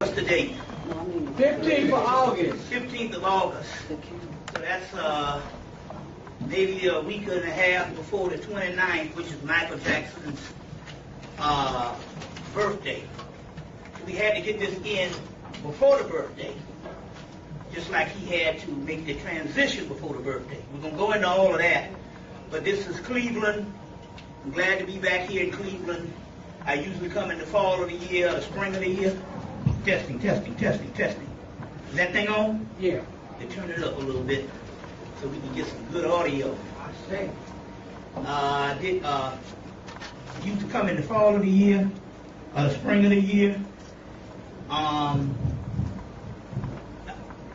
What's the date? 15th of August. 15th of August. So that's maybe a week and a half before the 29th, which is Michael Jackson's birthday. We had to get this in before the birthday, just like he had to make the transition before the birthday. We're going to go into all of that, but this is Cleveland. I'm glad to be back here in Cleveland. I usually come in the fall of the year, the spring of the year. Testing, testing, testing, testing. Is that thing on? Yeah. They turn it up a little bit so we can get some good audio. I see. Used to come in the fall of the year, the spring of the year.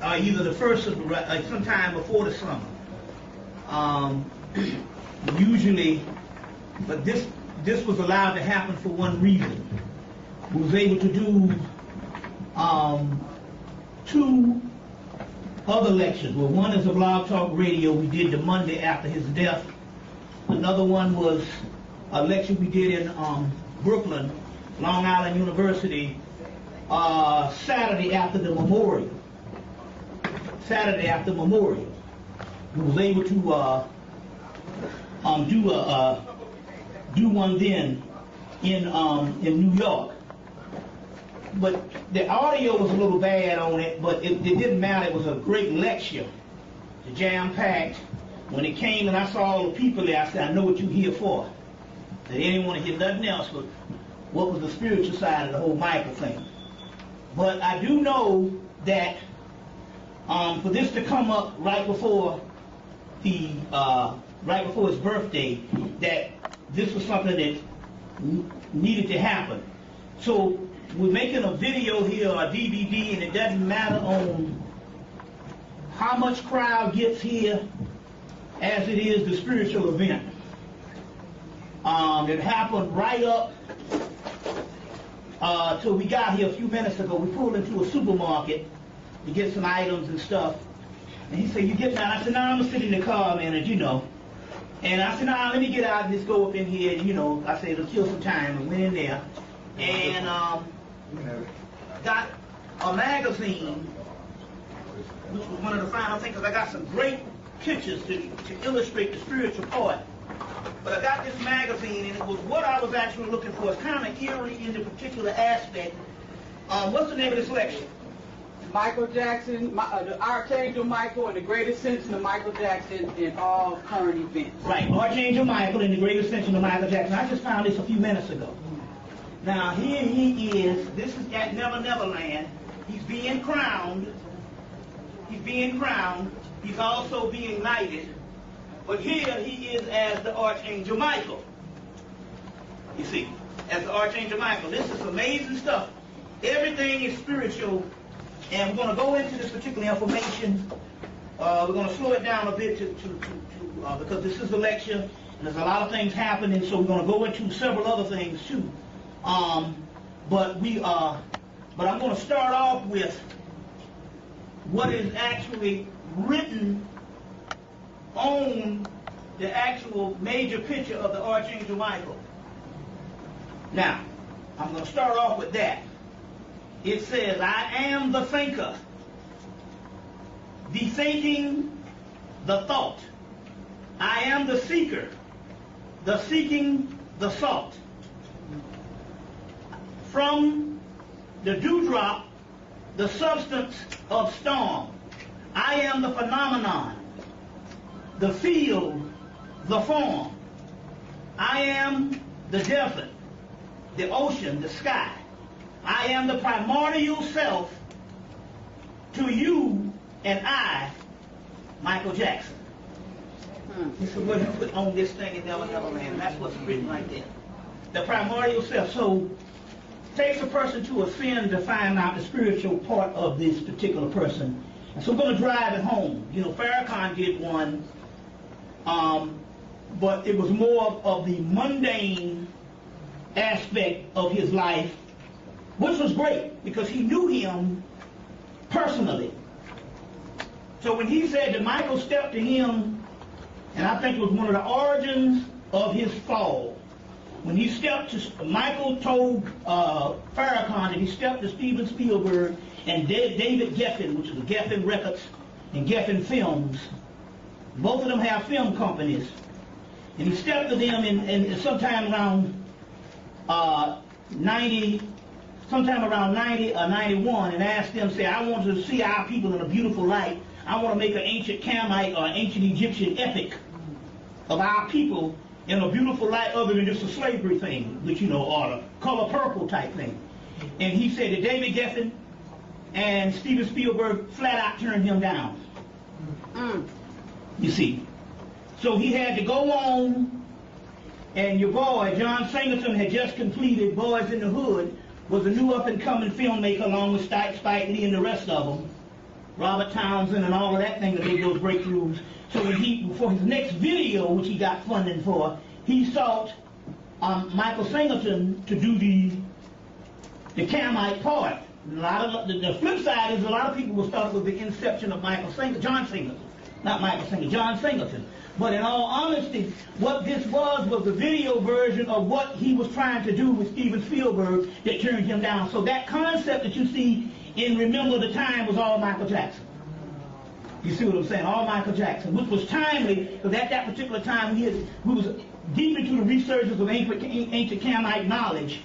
Either the first of the, sometime before the summer. Usually, but this was allowed to happen for one reason. We was able to do 2 other lectures. Well, one is a blog talk radio we did the Monday after his death. Another one was a lecture we did in Brooklyn, Long Island University, Saturday after the memorial. Saturday after memorial. We was able to do one then in New York. But the audio was a little bad on it, but it didn't matter. It was a great lecture, jam-packed. When it came and I saw all the people there, I said, I know what you're here for. They didn't want to hear nothing else but what was the spiritual side of the whole Michael thing. But I do know that for this to come up right before his birthday, that this was something that needed to happen. So we're making a video here or a DVD, and it doesn't matter on how much crowd gets here as it is the spiritual event. It happened right up till we got here a few minutes ago. We pulled into a supermarket to get some items and stuff. And he said, you get down? I said, no, I'm going to sit in the car, man, as you know. And I said, let me get out and just go up in here. And, I said, it'll kill some time. And went in there. And got a magazine, which was one of the final things, because I got some great pictures to illustrate the spiritual part. But I got this magazine, and it was what I was actually looking for. It's kind of eerie in the particular aspect. What's the name of this lecture? Michael Jackson, the Archangel Michael, and the great ascension of Michael Jackson in all current events. Right, Archangel Michael and the great ascension of Michael Jackson. I just found this a few minutes ago. Now, here he is. This is at Never Never Land. He's being crowned. He's being crowned. He's also being knighted. But here he is as the Archangel Michael. You see, as the Archangel Michael. This is amazing stuff. Everything is spiritual. And we're going to go into this particular information. We're going to slow it down a bit because this is a lecture, and there's a lot of things happening, so we're going to go into several other things too. But I'm going to start off with what is actually written on the actual major picture of the Archangel Michael. Now, I'm going to start off with that. It says, I am the thinker, the thinking, the thought. I am the seeker, the seeking, the sought. From the dewdrop, the substance of storm. I am the phenomenon, the field, the form. I am the desert, the ocean, the sky. I am the primordial self to you and I, Michael Jackson. This is what he put on this thing in Never Never Land. That's what's written right there. The primordial self. So it takes a person to ascend to find out the spiritual part of this particular person. And so I'm going to drive it home. Farrakhan did one, but it was more of the mundane aspect of his life, which was great because he knew him personally. So when he said that Michael stepped to him, and I think it was one of the origins of his fall, When he stepped to, Michael told Farrakhan that he stepped to Steven Spielberg and David Geffen, which was Geffen Records and Geffen Films. Both of them have film companies. And he stepped to them in sometime around 90 or 91, and asked them, say, I want to see our people in a beautiful light. I want to make an ancient Camite or ancient Egyptian epic of our people in a beautiful light other than just a slavery thing, which, you know, or a color purple type thing. And he said that David Geffen and Steven Spielberg flat out turned him down. You see. So he had to go on, and your boy, John Singleton, had just completed Boys in the Hood, was a new up-and-coming filmmaker along with Spike Lee and the rest of them, Robert Townsend and all of that thing that made those breakthroughs. So when for his next video, which he got funding for, he sought Michael Singleton to do the Camite part. A lot of the flip side is a lot of people will start with the inception of John Singleton. Not Michael Singleton, John Singleton. But in all honesty, what this was the video version of what he was trying to do with Steven Spielberg that turned him down. So that concept that you see in Remember the Time was all Michael Jackson. You see what I'm saying? All Michael Jackson, which was timely, because at that particular time we was deep into the researches of ancient Camite knowledge,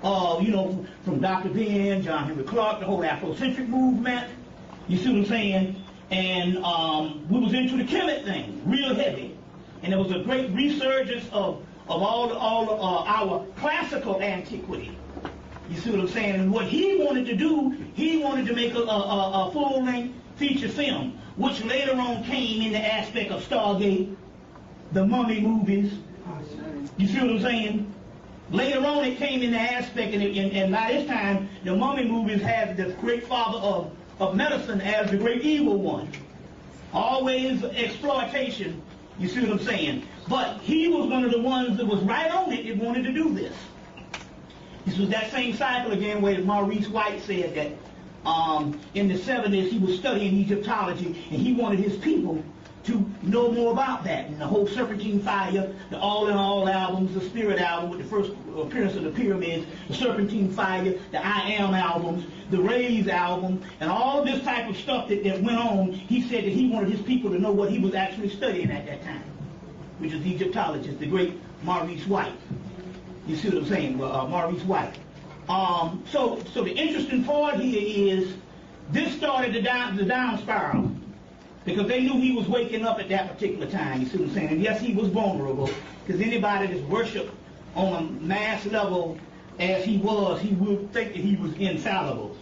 you know, from Dr. Ben, John Henry Clark, the whole Afrocentric movement. You see what I'm saying? And we was into the Hemmitt thing, real heavy. And there was a great resurgence of all our classical antiquity. You see what I'm saying? And what he wanted to do, he wanted to make a full-length feature film, which later on came in the aspect of Stargate, the Mummy movies. You see what I'm saying? Later on it came in the aspect, and by this time, the Mummy movies had the great father of medicine as the great evil one. Always exploitation, you see what I'm saying? But he was one of the ones that was right on it and wanted to do this. This was that same cycle again where Maurice White said that in the 70s he was studying Egyptology and he wanted his people to know more about that. And the whole Serpentine Fire, the All in All albums, the Spirit album with the first appearance of the pyramids, the Serpentine Fire, the I Am albums, the Rays album, and all of this type of stuff that went on, he said that he wanted his people to know what he was actually studying at that time, which is the Egyptologist, the great Maurice White. You see what I'm saying? Maurice White. So the interesting part here is this started the down spiral. Because they knew he was waking up at that particular time, you see what I'm saying? And yes, he was vulnerable, because anybody that's worshiped on a mass level as he would think that he was infallible.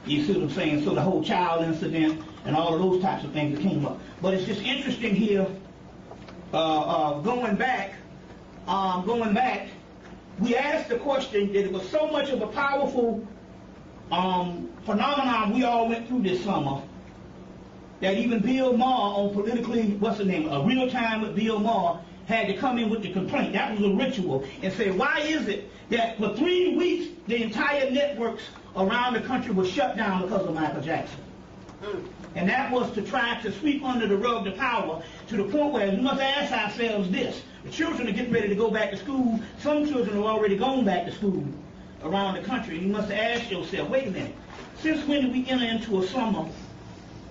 You see what I'm saying? So the whole child incident and all of those types of things that came up. But it's just interesting here, going back, we asked the question that it was so much of a powerful phenomenon we all went through this summer, that even Bill Maher on politically, A Real Time with Bill Maher had to come in with the complaint. That was a ritual. And say, why is it that for 3 weeks the entire networks around the country were shut down because of Michael Jackson? And that was to try to sweep under the rug the power to the point where we must ask ourselves this. The children are getting ready to go back to school. Some children have already gone back to school around the country. And you must ask yourself, wait a minute, since when did we enter into a summer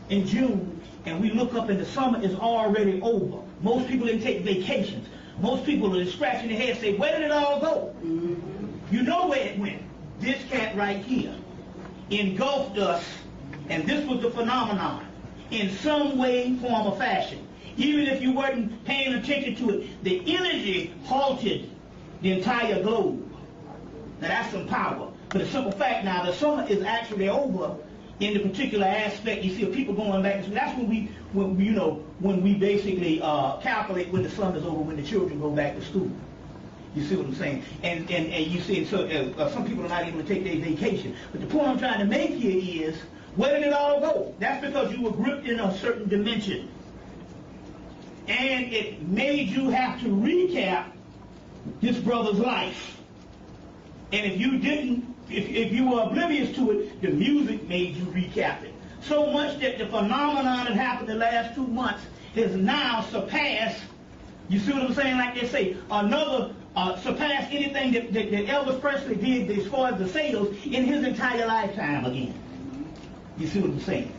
in June, and we look up and the summer is already over? Most people didn't take vacations. Most people are scratching their head and say, where did it all go? You know where it went. This cat right here engulfed us, and this was the phenomenon in some way, form, or fashion. Even if you weren't paying attention to it, the energy halted the entire globe. Now that's some power. But the simple fact now, the summer is actually over in the particular aspect. You see people going back to school. That's when we basically calculate when the summer is over, when the children go back to school. You see what I'm saying? And you see, so some people are not able to take their vacation. But the point I'm trying to make here is, where did it all go? That's because you were gripped in a certain dimension. And it made you have to recap this brother's life. And if you didn't, if you were oblivious to it, the music made you recap it. So much that the phenomenon that happened the last 2 months has now surpassed, you see what I'm saying, like they say, another surpass anything that Elvis Presley did as far as the sales in his entire lifetime again. You see what I'm saying?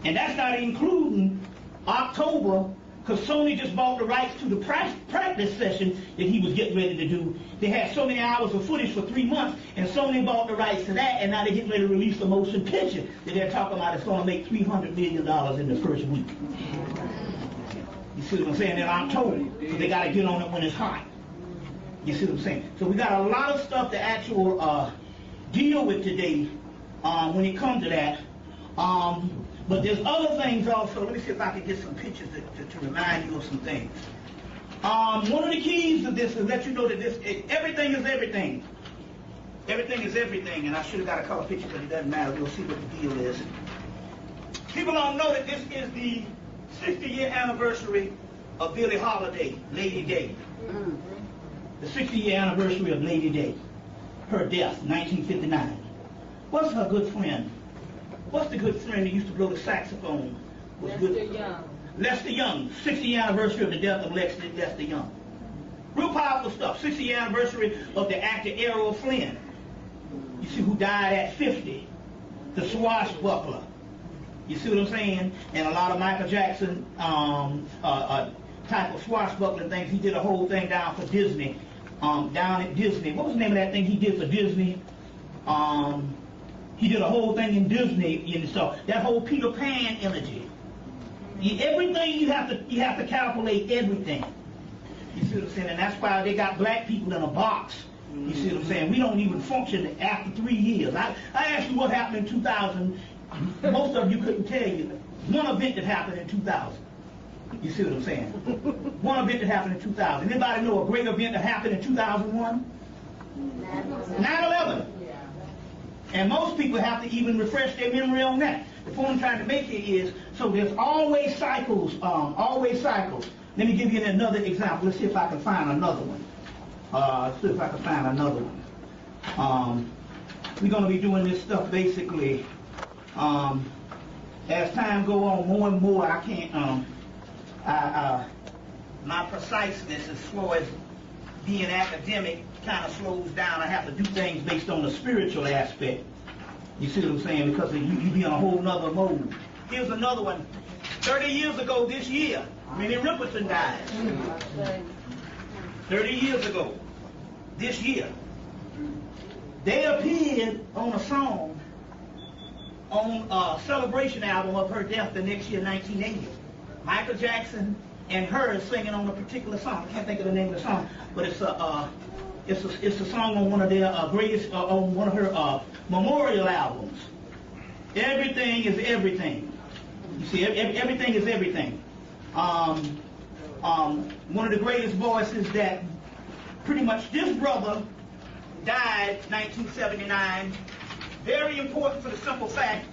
And that's not including October, because Sony just bought the rights to the practice session that he was getting ready to do. They had so many hours of footage for 3 months, and Sony bought the rights to that, and now they're getting ready to release the motion picture that they're talking about. It's going to make $300 million in the first week. You see what I'm saying? In October, so they got to get on it when it's hot. You see what I'm saying? So we got a lot of stuff to actual deal with today when it comes to that. But there's other things also. Let me see if I can get some pictures to remind you of some things. One of the keys of this is let you know that everything is everything. Everything is everything. And I should have got a color picture, but it doesn't matter. We'll see what the deal is. People don't know that this is the 60-year anniversary of Billie Holiday, Lady Day. The 60-year anniversary of Lady Day. Her death, 1959. What's her good friend? What's the good friend that used to blow the saxophone? Lester Young. Lester Young. 60th anniversary of the death of Lester Young. Real powerful stuff. 60th anniversary of the actor Errol Flynn. You see, who died at 50. The swashbuckler. You see what I'm saying? And a lot of Michael Jackson type of swashbuckling things. He did a whole thing down for Disney. Down at Disney. What was the name of that thing he did for Disney? He did a whole thing in Disney, and so that whole Peter Pan energy. Everything you have to calculate everything. You see what I'm saying? And that's why they got black people in a box. You see what I'm saying? We don't even function after 3 years. I asked you what happened in 2000. Most of you couldn't tell you one event that happened in 2000. You see what I'm saying? One event that happened in 2000. Anybody know a great event that happened in 2001? 9/11. And most people have to even refresh their memory on that. The point I'm trying to make here is, so there's always cycles, always cycles. Let me give you another example. Let's see if I can find another one. We're going to be doing this stuff basically as time go on more and more. I can't, my preciseness as far as being academic kind of slows down. I have to do things based on the spiritual aspect. You see what I'm saying? Because you be in a whole nother mode. Here's another one. 30 years ago this year, Minnie Riperton died. 30 years ago this year. They appeared on a song on a celebration album of her death the next year, 1980. Michael Jackson and her singing on a particular song. I can't think of the name of the song, but it's a song on one of their greatest, on one of her memorial albums. Everything is everything. You see, everything is everything. One of the greatest voices that pretty much this brother died 1979. Very important for the simple fact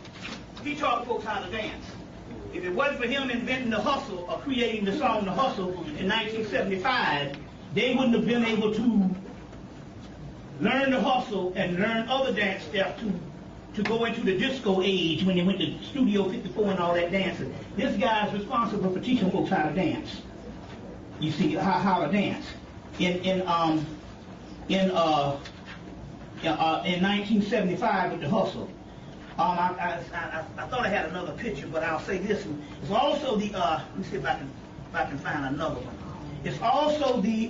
he taught folks how to dance. If it wasn't for him inventing the hustle or creating the song The Hustle in 1975, they wouldn't have been able to learn the hustle and learn other dance steps to go into the disco age when they went to Studio 54 and all that dancing. This guy's responsible for teaching folks how to dance. You see how to dance. In 1975 with the hustle. I thought I had another picture, but I'll say this one. It's also the let me see if I can find another one. It's also the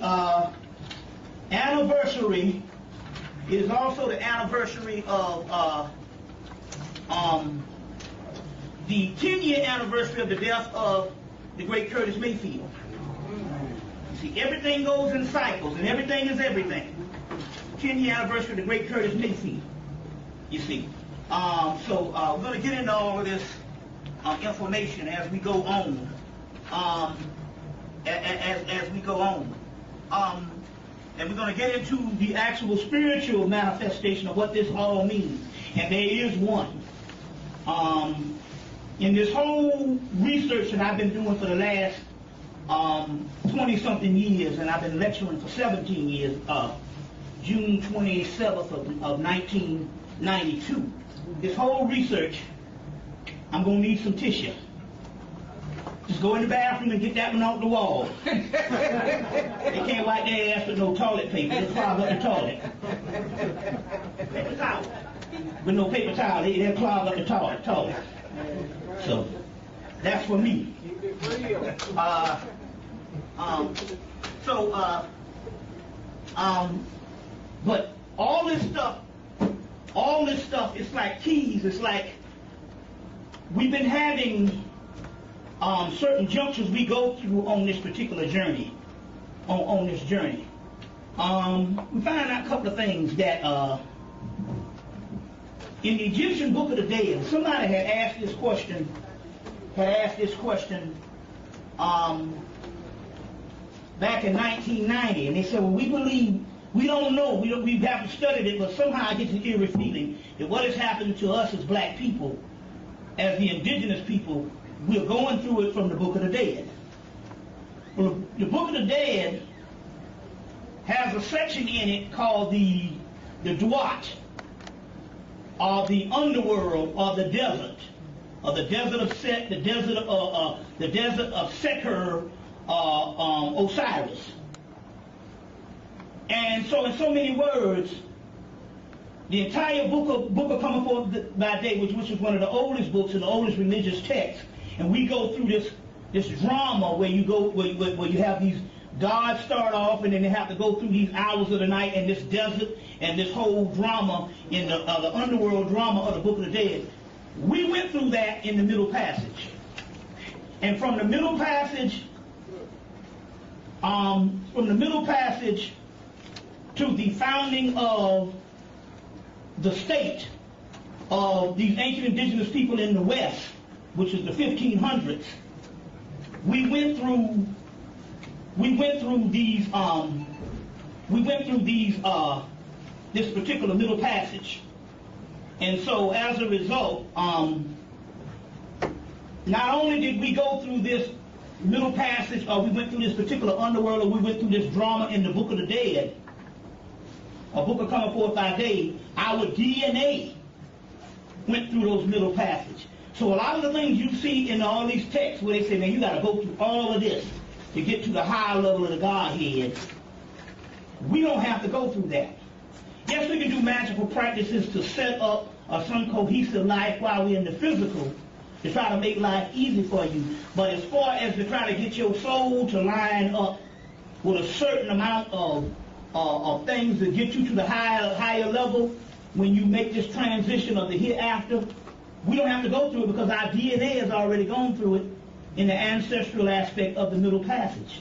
anniversary. It is also the anniversary of the 10-year anniversary of the death of the great Curtis Mayfield. You see, everything goes in cycles, and everything is everything. 10-year anniversary of the great Curtis Mayfield. You see. So we're going to get into all of this information as we go on. As we go on. And we're going to get into the actual spiritual manifestation of what this all means. And there is one. In this whole research that I've been doing for the last 20-something years, and I've been lecturing for 17 years, June 27th of 1992. This whole research, I'm going to need some tissue. Just go in the bathroom and get that one off the wall. They can't wipe their ass with no toilet paper. They'll clog up the toilet. Paper towel. With no paper towel, they'll clog up the toilet. So, that's for me. But all this stuff, it's like keys. It's like we've been having certain junctures we go through on this particular journey. On this journey, we find out a couple of things that in the Egyptian Book of the Dead, somebody had asked this question. Back in 1990, and they said, well, we believe, we don't know, we haven't studied it, but somehow I get the eerie feeling that what has happened to us as black people, as the indigenous people, we're going through it from the Book of the Dead. Well, the Book of the Dead has a section in it called the Duat, or the underworld, or the desert of Set, the desert of Seker, Osiris. And so, in so many words, the entire book of Coming Forth by Day, which is one of the oldest books and the oldest religious texts, and we go through this drama where you have these gods start off, and then they have to go through these hours of the night and this desert and this whole drama in the underworld drama of the Book of the Dead. We went through that in the Middle Passage, and from the Middle Passage to the founding of the state of these ancient indigenous people in the West, which is the 1500s, we went through this particular Middle Passage. And so as a result, not only did we go through this Middle Passage, or we went through this particular underworld, or we went through this drama in the Book of the Dead, a Book of Coming Forth by Day, our DNA went through those Middle Passage. So a lot of the things you see in all these texts where they say, man, you got to go through all of this to get to the higher level of the Godhead, we don't have to go through that. Yes, we can do magical practices to set up some cohesive life while we're in the physical, to try to make life easy for you. But as far as to try to get your soul to line up with a certain amount of things that get you to the higher level, when you make this transition of the hereafter, we don't have to go through it because our DNA has already gone through it in the ancestral aspect of the Middle Passage.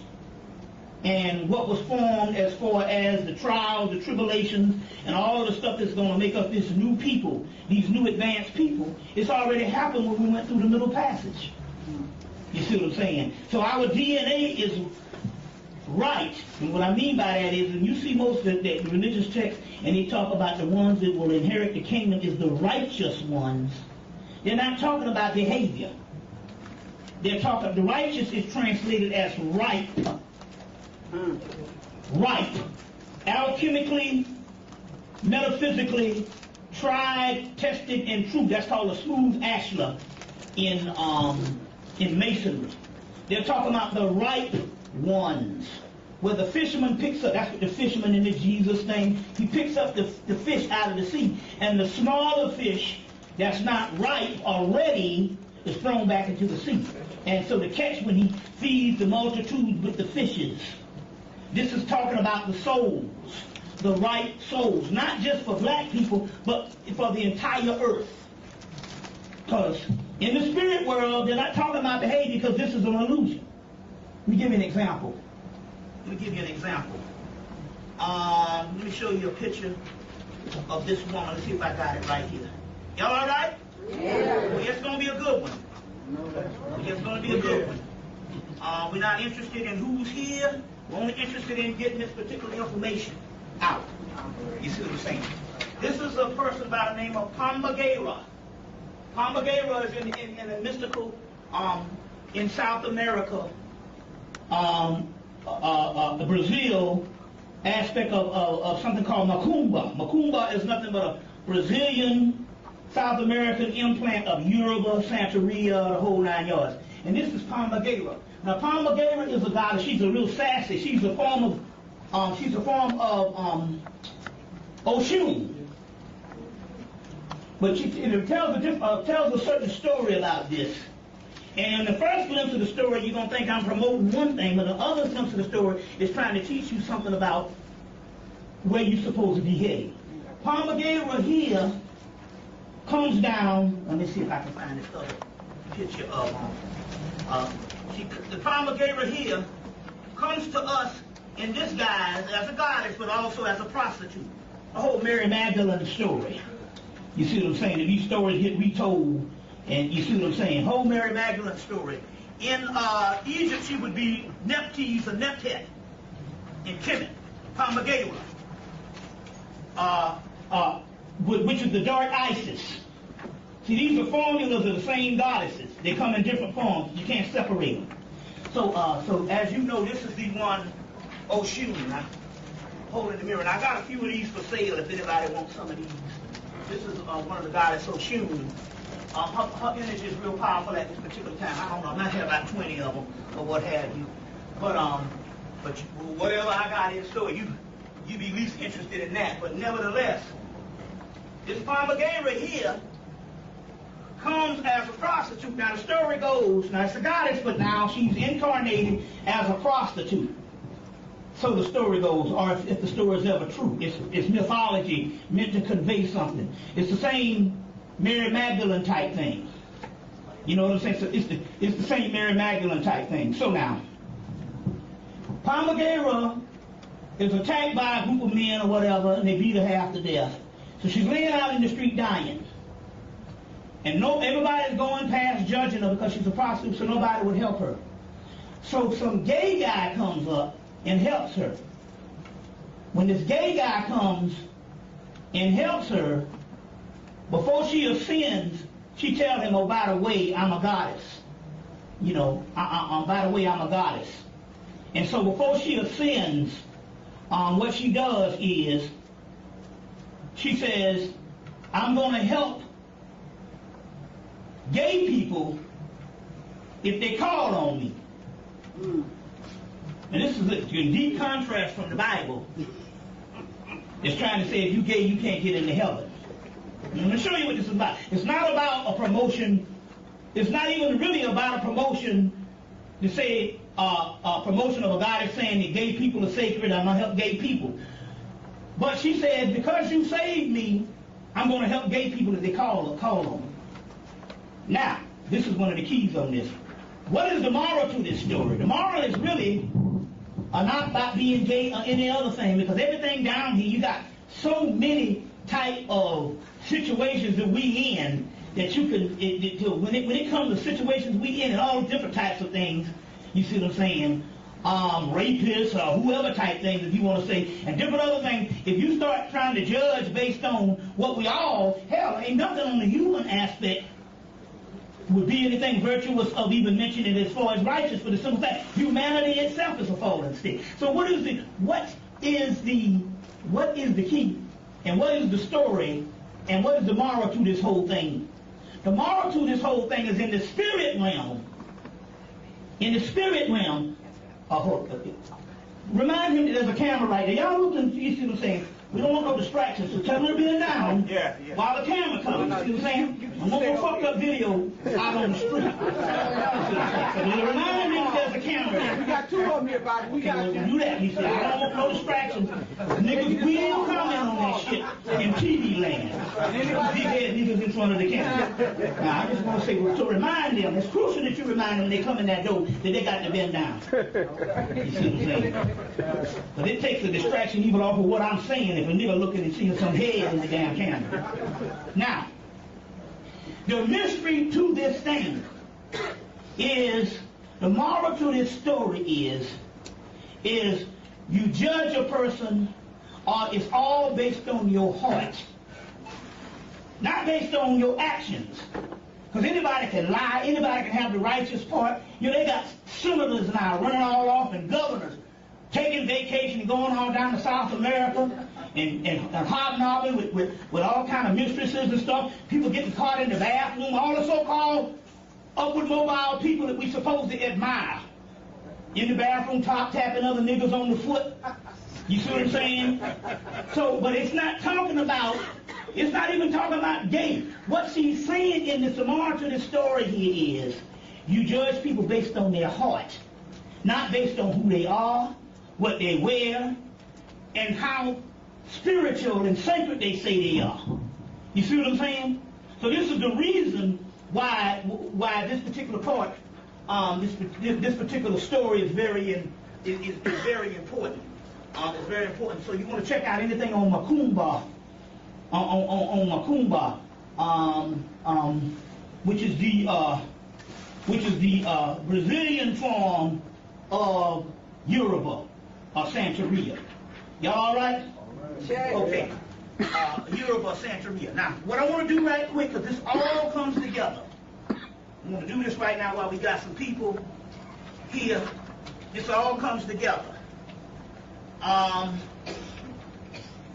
And what was formed as far as the trials, the tribulations, and all of the stuff that's going to make us this new people, these new advanced people, it's already happened when we went through the Middle Passage. You see what I'm saying? So our DNA is right. And what I mean by that is, when you see most of the religious texts, and they talk about the ones that will inherit the kingdom is the righteous ones, they're not talking about behavior. They're talking, the righteous is translated as ripe. Ripe. Alchemically, metaphysically, tried, tested, and true. That's called a smooth ashlar in masonry. They're talking about the ripe ones. Where the fisherman picks up, that's what the fisherman in the Jesus thing, he picks up the fish out of the sea. And the smaller fish that's not ripe or ready is thrown back into the sea. And so the catch when he feeds the multitude with the fishes. This is talking about the souls, the right souls, not just for black people, but for the entire earth. Because in the spirit world, they're not talking about behavior because this is an illusion. Let me give you an example. Let me show you a picture of this woman. Let's see if I got it right here. Y'all all right? Yeah. Well, it's going to be a good one. We're not interested in who's here. We're only interested in getting this particular information out. You see what I'm saying? This is a person by the name of Pombagira. Pombagira is in a mystical, in South America, Brazil aspect of something called Macumba. Macumba is nothing but a Brazilian, South American implant of Yoruba, Santeria, the whole 9 yards. And this is Pombagira. Now, Pombagira is a goddess. She's a real sassy. She's a form she's a form of Oshun. But it tells a certain story about this. And the first glimpse of the story, you're going to think I'm promoting one thing, but the other glimpse of the story is trying to teach you something about where you're supposed to be heading. Palmagera here comes down. Let me see if I can find this other picture of the Palmagera here comes to us in this guise as a goddess, but also as a prostitute. The whole Mary Magdalene story. You see what I'm saying? If these stories get retold, and you see what I'm saying? Whole Mary Magdalene story. In Egypt, she would be Nephthys or Neptet. In Kemet, Palmagera, which is the dark Isis. See, these are formulas of the same goddesses. They come in different forms. You can't separate them. So as you know, this is the one Oshun. I hold it in the mirror. And I got a few of these for sale if anybody wants some of these. This is one of the goddess Oshun. Her energy is real powerful at this particular time. I don't know. I might have about 20 of them or what have you. But whatever I got in store, you be least interested in that. But nevertheless, this Palmagera here comes as a prostitute. Now the story goes, now it's a goddess, but now she's incarnated as a prostitute. So the story goes, or if the story is ever true. It's mythology meant to convey something. It's the same Mary Magdalene type thing. You know what I'm saying? So it's the same Mary Magdalene type thing. So now, Palmagera is attacked by a group of men or whatever, and they beat her half to death. So she's laying out in the street dying. And everybody's going past judging her because she's a prostitute, so nobody would help her. So some gay guy comes up and helps her. When this gay guy comes and helps her, before she ascends, she tells him, oh, by the way, I'm a goddess. You know, by the way, I'm a goddess. And so before she ascends, what she does is, she says, I'm going to help gay people if they call on me. And this is a deep contrast from the Bible. It's trying to say if you're gay, you can't get into heaven. I'm going to show you what this is about. It's not about a promotion. It's not even really about a promotion to say a promotion of a goddess saying that gay people are sacred. I'm going to help gay people. But she said, because you saved me, I'm going to help gay people if they call on me. Now, this is one of the keys on this. What is the moral to this story? The moral is really not about being gay or any other thing, because everything down here, you got so many type of situations that we in that you can, when it comes to situations we in and all different types of things, you see what I'm saying, rapists or whoever type things, if you want to say, and different other things, if you start trying to judge based on what we all, hell, ain't nothing on the human aspect would be anything virtuous of even mentioning it as far as righteous, for the simple fact humanity itself is a fallen state. So what is the key, and what is the story, and what is the moral to this whole thing? The moral to this whole thing is in the spirit realm. In the spirit realm, remind him that there's a camera right there. Y'all look and you see what I'm saying? We don't want no distractions, so tell her to be down while the camera comes. You see what I'm saying? I'm not going to fuck up video out on the street. So remind me that there's a camera there. We got two of them here, Bobby. We got to do that. He said, I don't want no distractions. Niggas will comment on that shit in TV land. Big head niggas in front of the camera. Now, I just want to say, to remind them, it's crucial that you remind them when they come in that door that they got to bend down. You see what I'm saying? But it takes a distraction even off of what I'm saying if a nigga looking and seeing some head in the damn camera. Now, the mystery to this thing is, the moral to this story is you judge a person, or it's all based on your heart, not based on your actions. Because anybody can lie, anybody can have the righteous part. You know, they got senators now running all off, and governors taking vacation and going on down to South America and hobnobbing with all kind of mistresses and stuff. People getting caught in the bathroom, all the so-called upward mobile people that we supposed to admire. In the bathroom, top tapping other niggas on the foot. You see what I'm saying? So, but it's not talking about, it's not even talking about gay. What she's saying in the moral to the story here is, you judge people based on their heart, not based on who they are, what they wear, and how spiritual and sacred they say they are. You see what I'm saying? So this is the reason why this particular part, this particular story is very important. It's very important. So you want to check out anything on Macumba, on Macumba, which is the Brazilian form of Yoruba or Santeria. Y'all all right? Check. Okay. Yoruba Santeria. Now, what I want to do right quick, because this all comes together. I'm going to do this right now while we got some people here. This all comes together.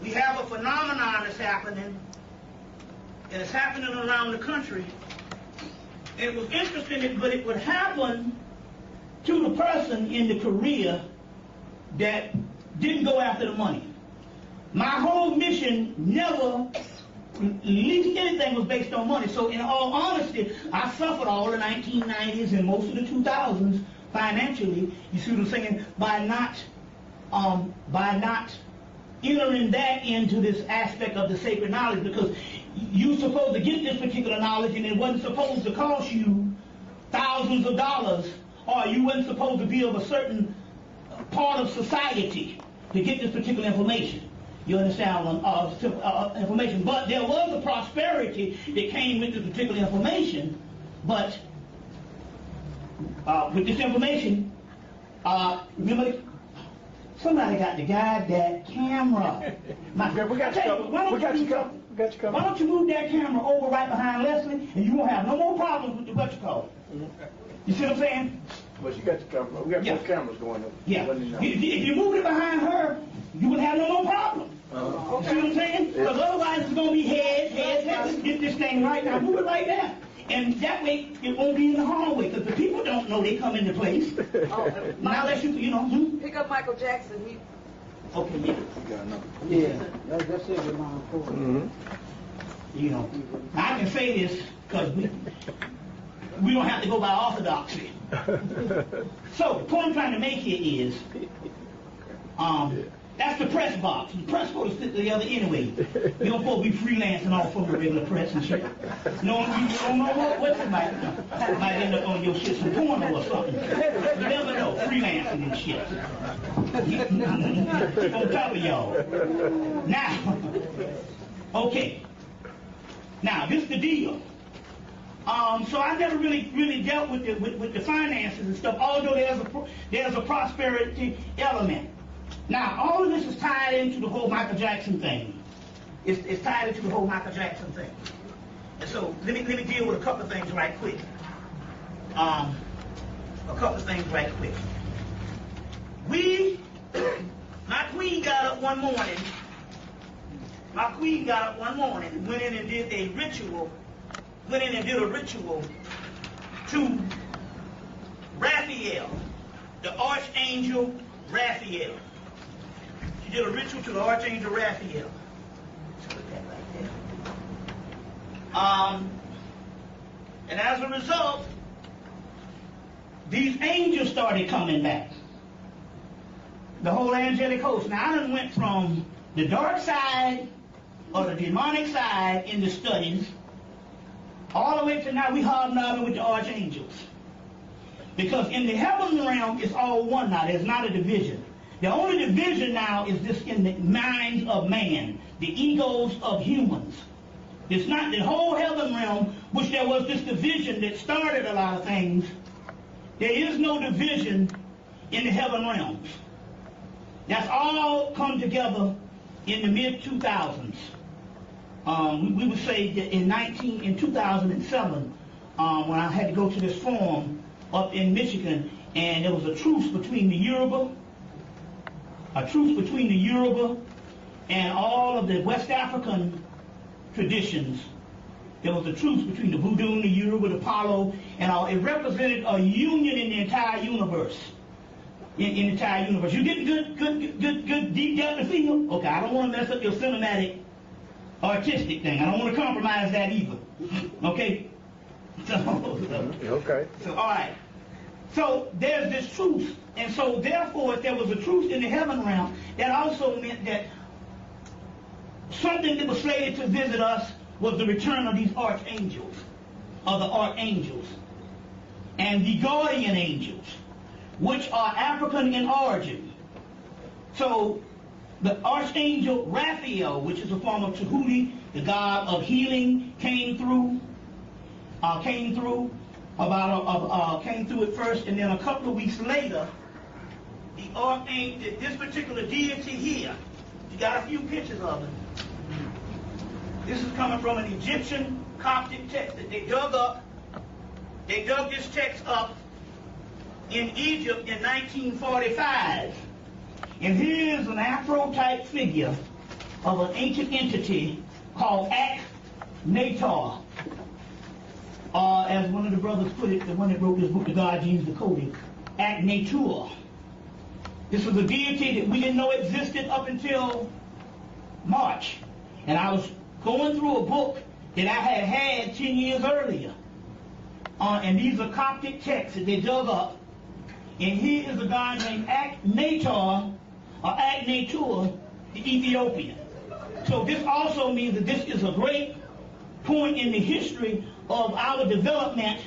We have a phenomenon that's happening, and it's happening around the country. And it was interesting, but it would happen to the person in the career that didn't go after the money. My whole mission never, least anything was based on money. So in all honesty, I suffered all the 1990s and most of the 2000s financially, you see what I'm saying, by not entering that into this aspect of the sacred knowledge, because you're supposed to get this particular knowledge and it wasn't supposed to cost you thousands of dollars, or you wasn't supposed to be of a certain part of society to get this particular information. You understand? Information. But there was a prosperity that came with this particular information. But with this information, remember, somebody got the goddamn camera. We got you covered. Why don't you move that camera over right behind Leslie, and you won't have no more problems with the what you call it. You see what I'm saying? Well, she got you covered. We got both cameras going up. Yeah. If you move it behind her, you would have no more problem. You see what I'm saying? Because otherwise it's going to be head. Let's get this thing right now. Move it right there. And that way it won't be in the hallway, because the people don't know they come into place. Now let's you know. Pick up Michael Jackson. Okay, yeah. Yeah, that's it with my phone. You know, I can say this because we don't have to go by orthodoxy. So the point I'm trying to make here is, that's the press box. The press supposed to sit together anyway. You don't supposed to be freelancing off from the regular press and shit. No, you don't know what somebody might end up on your shit, some porno or something. You never know, freelancing and shit. On top of y'all. Now, okay. Now, this is the deal. So I never really dealt with the finances and stuff, although there's a prosperity element. Now, all of this is tied into the whole Michael Jackson thing. It's tied into the whole Michael Jackson thing. And so let me deal with a couple of things right quick. My queen got up one morning. Went in and did a ritual. To Raphael, the Archangel Raphael. She did a ritual to the Archangel Raphael. Let's put that right there. And as a result, these angels started coming back. The whole angelic host. Now I done went from the dark side or the demonic side in the studies all the way to now we hobnobbing with the archangels. Because in the heavenly realm, it's all one now. There's not a division. The only division now is this in the minds of man, the egos of humans. It's not the whole heaven realm, which there was this division that started a lot of things. There is no division in the heaven realms. That's all come together in the mid-2000s. We would say that in 2007, when I had to go to this forum up in Michigan, and there was a truce between the Yoruba and all of the West African traditions. There was a truce between the Voodoo and the Yoruba, the Palo, and all. It represented a union in the entire universe. in the entire universe. You getting good deep down the field? Okay, I don't want to mess up your cinematic, artistic thing. I don't want to compromise that either. Okay? Okay. So, all right. So there's this truth. And so therefore, if there was a truth in the heaven realm, that also meant that something that was slated to visit us was the return of these archangels, of the archangels, and the guardian angels, which are African in origin. So the Archangel Raphael, which is a form of Tahuti, the god of healing, came through it first, and then a couple of weeks later, the archangel, this particular deity here, you got a few pictures of it. This is coming from an Egyptian Coptic text that they dug up. They dug this text up in Egypt in 1945. And here's an Afro-type figure of an ancient entity called Akhenaten. As one of the brothers put it, the one that wrote this book, The God Genes Decoded, Akhenaten. This was a deity that we didn't know existed up until March. And I was going through a book that I had 10 years earlier. And these are Coptic texts that they dug up. And here is a guy named Akhenaten, or Akhenaten, the Ethiopian. So this also means that this is a great point in the history of our development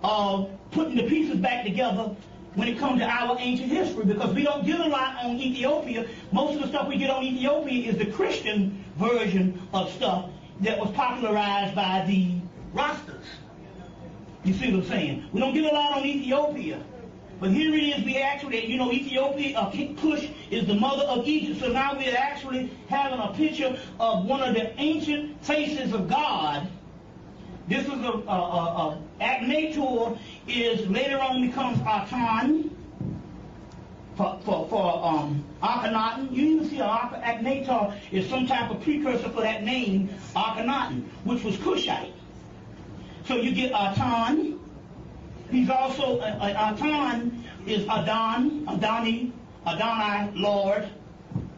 of putting the pieces back together when it comes to our ancient history, because we don't get a lot on Ethiopia. Most of the stuff we get on Ethiopia is the Christian version of stuff that was popularized by the Rastas. You see what I'm saying? We don't get a lot on Ethiopia. But here it is, we actually, Ethiopia, Cush is the mother of Egypt. So now we're actually having a picture of one of the ancient faces of God. This is Akhenaten is later on becomes Atan for Akhenaten. You even see Akhenaten is some type of precursor for that name, Akhenaten, which was Cushite. So you get Atan. He's also, Atan is Adonai, Lord.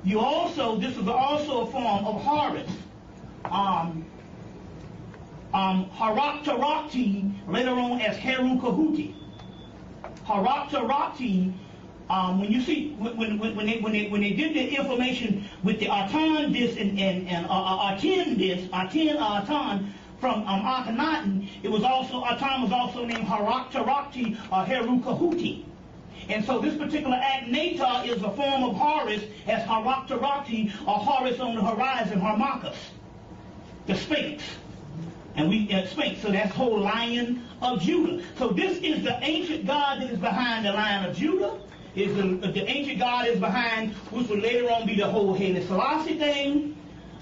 You also, this is also a form of Horus. Haraktarakti, later on as Heru Kahuti. Haraktarakti, when you see, when they did the information with the Atan disc and Aten disc, Atan, from Akhenaten, it was also, Atan was also named Haraktarakti or Heru Kahuti. And so this particular Akhenaten is a form of Horus as Haraktarakti or Horus on the horizon, Harmachis, the Sphinx. And Sphinx, so that's whole Lion of Judah. So this is the ancient God that is behind the Lion of Judah. Is the ancient God is behind, which will later on be the whole Haile Selassie thing.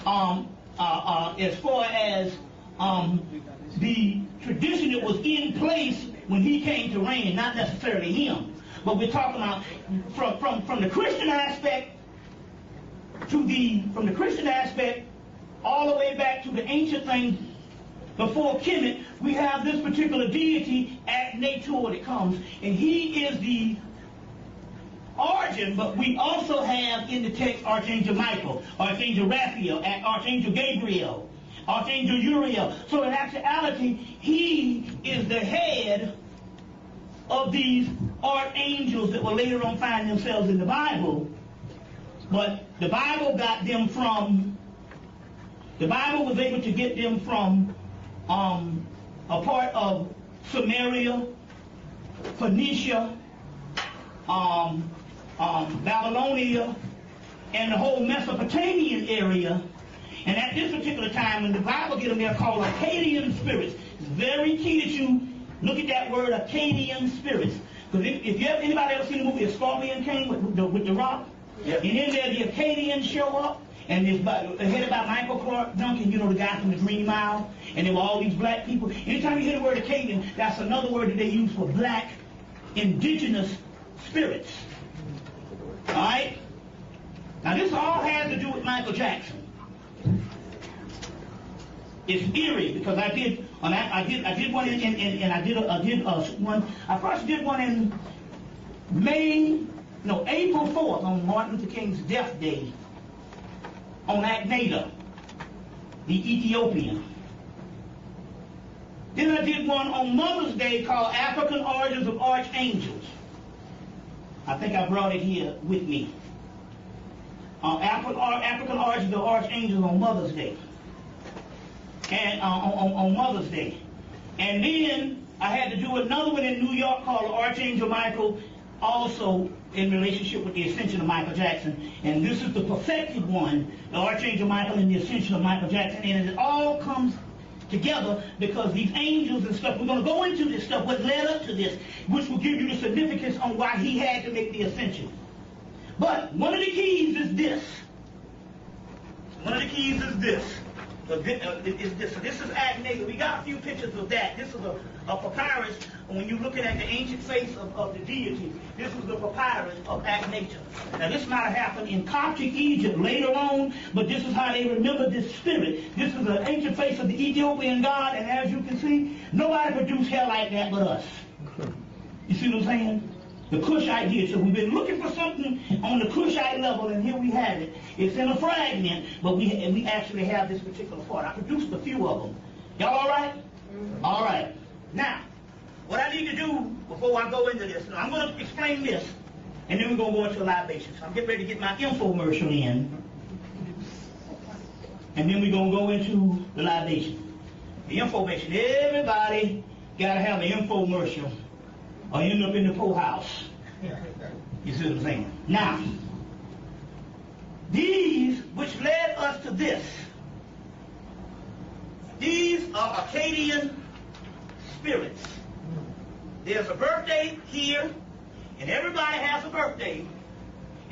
As far as the tradition that was in place when he came to reign, not necessarily him, but we're talking about from the Christian aspect from the Christian aspect all the way back to the ancient things before Kemet. We have this particular deity Akhenaten that comes, and he is the origin, but we also have in the text Archangel Michael, Archangel Raphael, Archangel Gabriel, Archangel Uriel. So in actuality, he is the head of these archangels that will later on find themselves in the Bible. But the Bible got them from, the Bible was able to get them from a part of Samaria, Phoenicia, Babylonia, and the whole Mesopotamian area. And at this particular time, when the Bible get them, they're called Akkadian spirits. It's very key that you look at that word, Akkadian spirits. Because if you anybody ever seen the movie A Scorpion King with the Rock? Yeah. And in there, the Akkadians show up, and it's headed by Michael Clark Duncan, the guy from the Green Mile, and there were all these black people. Anytime you hear the word Akkadian, that's another word that they use for black indigenous spirits. All right? Now this all has to do with Michael Jackson. It's eerie because I did one I first did one in April 4th, on Martin Luther King's death day, on Aknata, the Ethiopian. Then I did one on Mother's Day called African Origins of Archangels. I think I brought it here with me. African Origins of Archangels on Mother's Day. And on Mother's Day. And then I had to do another one in New York called Archangel Michael, also in relationship with the Ascension of Michael Jackson. And this is the perfected one, the Archangel Michael and the Ascension of Michael Jackson. And it all comes together because these angels and stuff, we're going to go into this stuff, what led up to this, which will give you the significance on why he had to make the ascension. But one of the keys is this. One of the keys is this. So this is Aknata. We got a few pictures of that. This is a papyrus. When you're looking at the ancient face of the deity, this is the papyrus of Aknata. Now this might have happened in Coptic Egypt later on, but this is how they remember this spirit. This is the ancient face of the Ethiopian god, and as you can see, nobody produced hair like that but us. You see what I'm saying? The Kushite deity. So we've been looking for something on the Kushite level, and here we have it. It's in a fragment, but we actually have this particular part. I produced a few of them. Y'all all right? Mm-hmm. All right. Now, what I need to do before I go into this, I'm going to explain this, and then we're going to go into a libation. So I'm getting ready to get my infomercial in, and then we're going to go into the libation. The information. Everybody got to have an infomercial or end up in the poorhouse. You see what I'm saying? Now, these which led us to this, these are Akkadian spirits. There's a birthday here, and everybody has a birthday.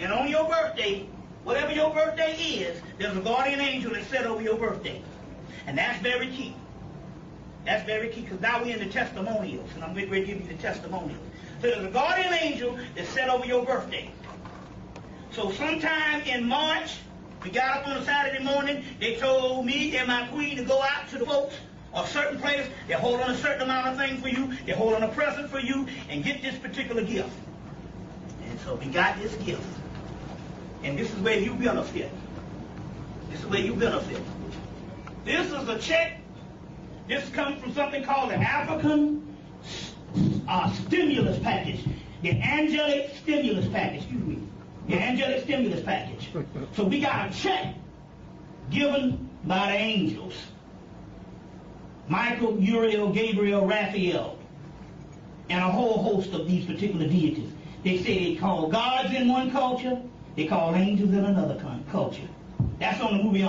And on your birthday, whatever your birthday is, there's a guardian angel that's set over your birthday. And that's very key. That's very key, because now we're in the testimonials, and I'm ready to give you the testimonials. So there's a guardian angel that's set over your birthday. So sometime in March, we got up on a Saturday morning, they told me and my queen to go out to the folks or certain place. They're holding a certain amount of things for you. They're holding a present for you, and get this particular gift. And so we got this gift. And this is where you benefit. This is where you benefit. This is a check. This comes from something called the African stimulus package. The angelic stimulus package, The angelic stimulus package. So we got a check given by the angels. Michael, Uriel, Gabriel, Raphael, and a whole host of these particular deities. They say they call gods in one culture, they call angels in another culture. That's on the movie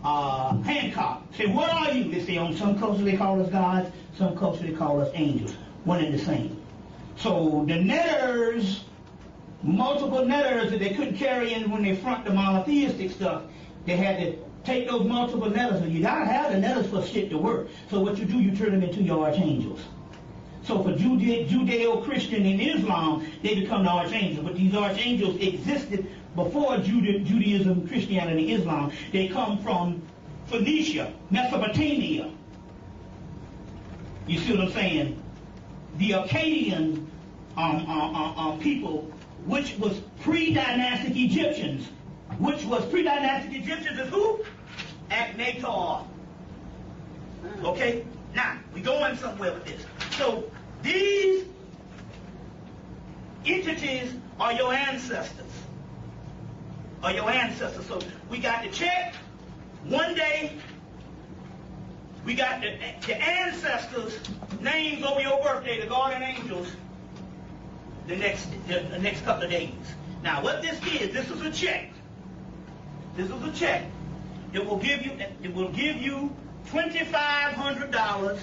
Hancock. Say, what are you? They say on some cultures they call us gods, some cultures they call us angels. One and the same. So the netters, multiple netters that they couldn't carry in when they front the monotheistic stuff, they had to take those multiple netters. So you gotta have the netters for shit to work. So what you do, you turn them into your archangels. So for Judeo-Christian and Islam, they become the archangels. But these archangels existed before Judaism, Christianity, Islam. They come from Phoenicia, Mesopotamia. You see what I'm saying? The Akkadian people, which was pre-dynastic Egyptians. Which was pre-dynastic Egyptians is who? Aknator. Okay? Now, we're going somewhere with this. So, these entities are your ancestors. Are your ancestors. So, we got the check one day. We got the ancestors' names over your birthday, the guardian angels, the next couple of days. Now, what this is a check. This is a check. It will give you $2,500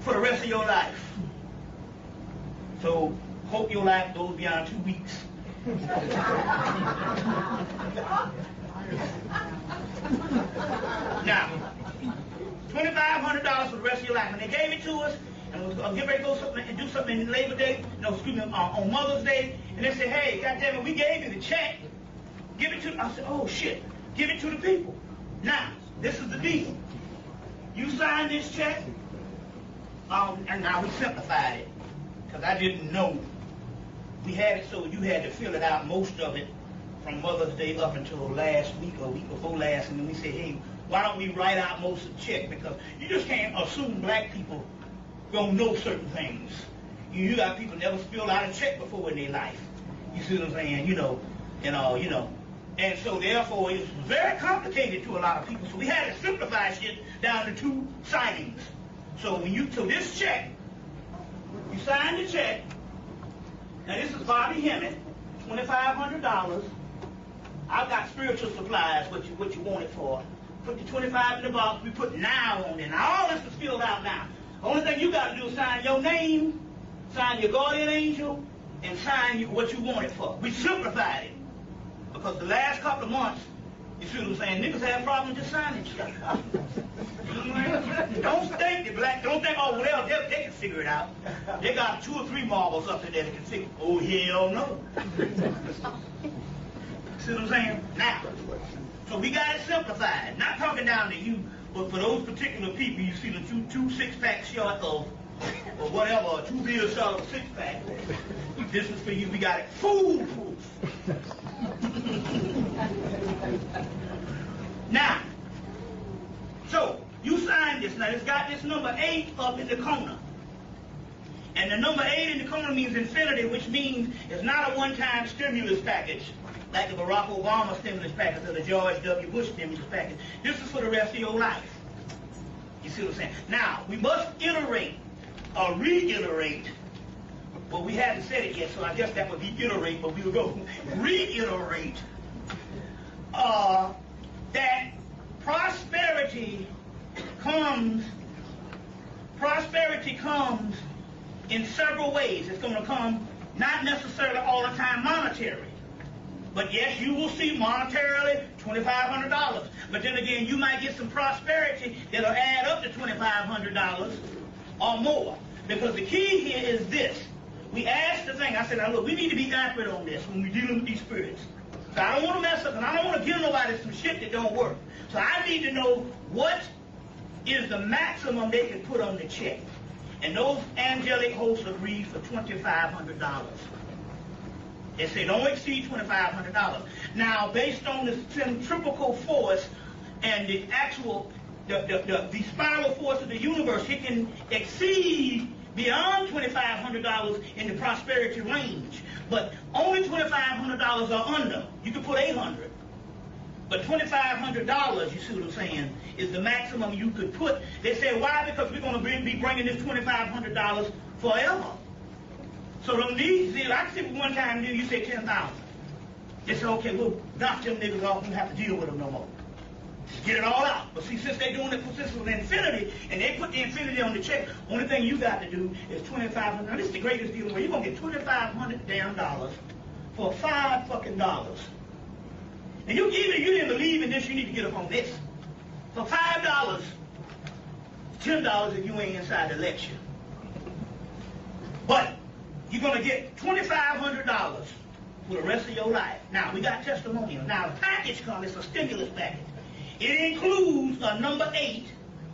for the rest of your life. So hope your life goes beyond 2 weeks. Now, $2,500 for the rest of your life. And they gave it to us, and we'll get ready to go and do something in Labor Day, on Mother's Day, and they said, hey, goddamn it, we gave you the check. Give it to them. I said, oh shit, give it to the people. Now, this is the deal. You sign this check, And now we simplified it, because I didn't know. We had it so you had to fill it out, most of it, from Mother's Day up until last week or week before last, and then we said, hey, why don't we write out most of the check? Because you just can't assume black people don't know certain things. You got people never filled out a check before in their life. You see what I'm saying? You know. And so therefore it's very complicated to a lot of people. So we had to simplify shit down to 2 signings. So this check, you sign the check. Now this is Bobby Hemmitt, $2,500. I've got spiritual supplies, what you want it for. Put the 25 in the box, we put now on there. Now all this is filled out now. The only thing you got to do is sign your name, sign your guardian angel, and sign what you want it for. We simplified it. Because the last couple of months, you see what I'm saying, niggas have problems just signing stuff. Don't think, oh, well, they can figure it out. They got 2 or 3 marbles up in there that can figure it. Oh, hell no. See what I'm saying? Now, so we got it simplified. Not talking down to you, but for those particular people, you see the two 6-packs short of, or whatever, 2 beers short of a 6-pack. This is for you. We got it foolproof. Now, so you sign this. Now it's got this number 8 up in the corner. And the number 8 in the corner means infinity, which means it's not a one-time stimulus package like the Barack Obama stimulus package or the George W. Bush stimulus package. This is for the rest of your life. You see what I'm saying? Now, we must iterate or reiterate. Well, we haven't said it yet, so I guess that would be iterate, but we will go reiterate that prosperity comes in several ways. It's going to come not necessarily all the time monetary. But yes, you will see monetarily $2,500. But then again, you might get some prosperity that'll add up to $2,500 or more. Because the key here is this. We asked the thing, I said, now look, we need to be accurate on this when we're dealing with these spirits. So I don't want to mess up, and I don't want to give nobody some shit that don't work. So I need to know what is the maximum they can put on the check. And those angelic hosts agreed for $2,500. They say don't exceed $2,500. Now, based on the centrifugal force and the actual, the spiral force of the universe, it can exceed beyond $2,500 in the prosperity range. But only $2,500 or under. You can put $800. But $2,500, you see what I'm saying, is the maximum you could put. They say, why? Because we're going to be bringing this $2,500 forever. So don't need, see, I can see one time you say 10,000. They say, okay, we'll knock them niggas off and have to deal with them no more. Just get it all out. But see, since they're doing it for system of infinity, and they put the infinity on the check, only thing you got to do is $2,500. Now, this is the greatest deal where you're going to get $2,500 damn dollars for $5 fucking dollars. And even if you didn't believe in this, you need to get up on this. For $5, $10 if you ain't inside the lecture. But you're going to get $2,500 for the rest of your life. Now, we got testimonials. Now, the package comes, it's a stimulus package. It includes a number 8,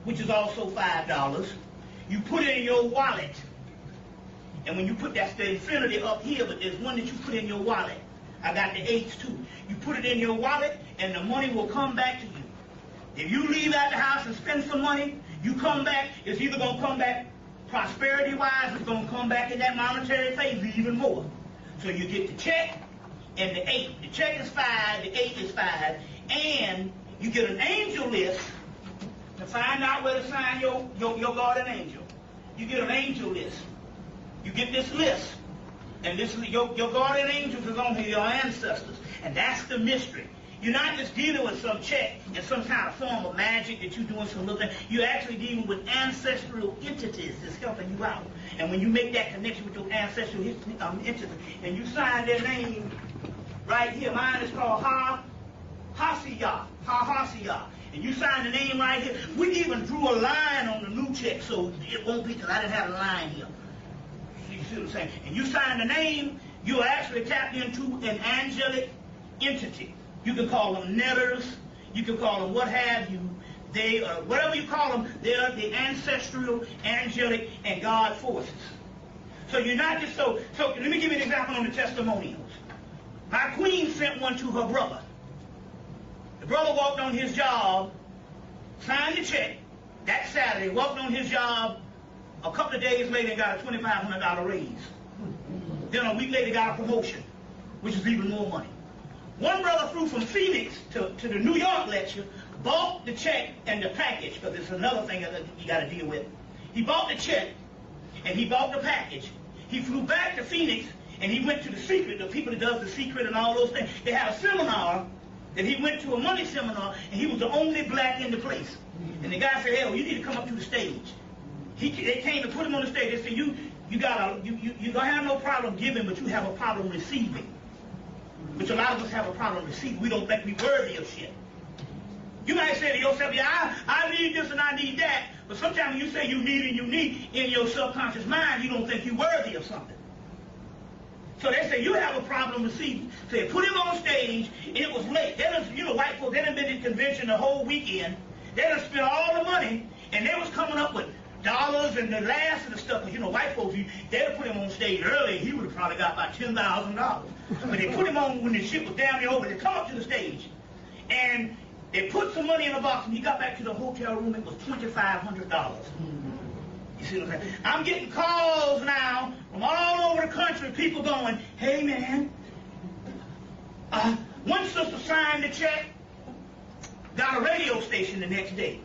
which is also $5. You put it in your wallet. And when you put that's the infinity up here, but there's one that you put in your wallet. I got the 8s too. You put it in your wallet, and the money will come back to you. If you leave out the house and spend some money, you come back, it's either going to come back prosperity-wise, it's going to come back in that monetary phase even more. So you get the check and the 8. The check is 5, the 8 is 5, and you get an angel list to find out where to sign your guardian angel. You get an angel list. You get this list. And this is your guardian angels is on here, your ancestors. And that's the mystery. You're not just dealing with some check and some kind of form of magic that you're doing some little thing. You're actually dealing with ancestral entities that's helping you out. And when you make that connection with your ancestral entities, and you sign their name right here, mine is called Ha-Hasiya. And you sign the name right here. We even drew a line on the new check, so it won't be, because I didn't have a line here. You see what I'm saying? And you sign the name, you're actually tapped into an angelic entity. You can call them netters, you can call them what have you. They, whatever you call them, they are the ancestral, angelic, and God forces. So you're not just so let me give you an example on the testimonials. My queen sent one to her brother. The brother walked on his job, signed the check that Saturday, walked on his job. A couple of days later, got a $2,500 raise. Then a week later, got a promotion, which is even more money. One brother flew from Phoenix to the New York lecture, bought the check and the package, because it's another thing that you got to deal with. He bought the check and he bought the package. He flew back to Phoenix and he went to the secret, the people that does the secret and all those things. They had a seminar, and he went to a money seminar, and he was the only black in the place. And the guy said, "Hell, you need to come up to the stage." They came to put him on the stage. They said, you don't have no problem giving, but you have a problem receiving. Which a lot of us have a problem receiving. We don't think we're worthy of shit. You might say to yourself, "Yeah, I need this and I need that." But sometimes when you say you need, in your subconscious mind, you don't think you're worthy of something. So they say, you have a problem receiving. So they put him on stage, and it was late. They done, white folks, they done been in convention the whole weekend. They done spent all the money, and they was coming up with dollars and the laughs and the stuff. Because, white folks, they'd have put him on stage early, he would have probably got about $10,000. But they put him on when the shit was down there over. They come up to the stage, and they put some money in a box, and he got back to the hotel room. It was $2,500. You see what I'm saying? I'm getting calls now from all over the country, people going, "Hey, man, one sister signed the check, got a radio station the next day.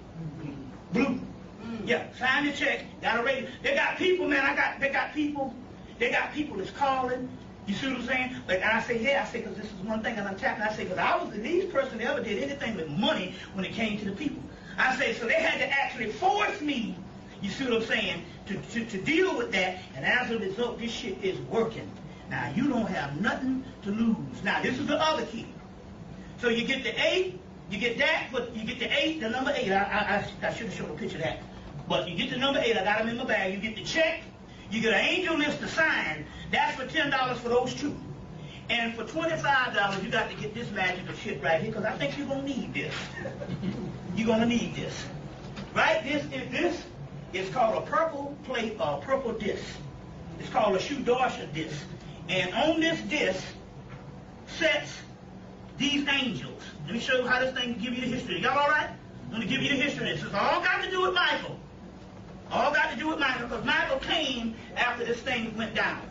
Blue. Yeah, signed the check, got a radio. They got people, man, they got people that's calling. You see what I'm saying? Like, I say, yeah, I say, because this is one thing, and I'm tapping. I say, because I was the least person that ever did anything with money when it came to the people. I say, so they had to actually force me, you see what I'm saying, to deal with that, and as a result, this shit is working. Now, you don't have nothing to lose. Now, this is the other key. So you get the 8, you get that, but you get the 8, the number 8. I should have showed a picture of that. But you get the number 8, I got them in my bag. You get the check, you get an angel list to sign. That's for $10 for those two. And for $25, you got to get this magical shit right here, because I think you're going to need this. You're going to need this. Right? This is called a purple plate or a purple disc. It's called a Shudarsha disc. And on this disc sets these angels. Let me show you how this thing can give you the history. Y'all all right? I'm going to give you the history. This is all got to do with Michael. All got to do with Michael, because Michael came after this thing went down.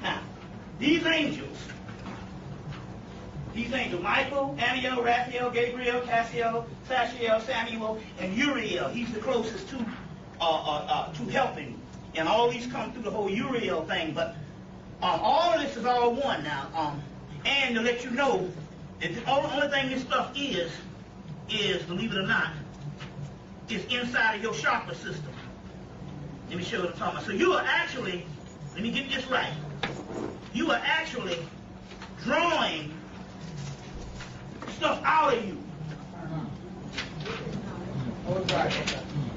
Now, these angels, Michael, Aniel, Raphael, Gabriel, Cassiel, Sachiel, Samuel, and Uriel, he's the closest to helping. And all these come through the whole Uriel thing, but all of this is all one now. And to let you know that the only thing this stuff is, believe it or not, is inside of your chakra system. Let me show you what I'm talking about. So you are actually, let me get this right, you are actually drawing stuff out of you.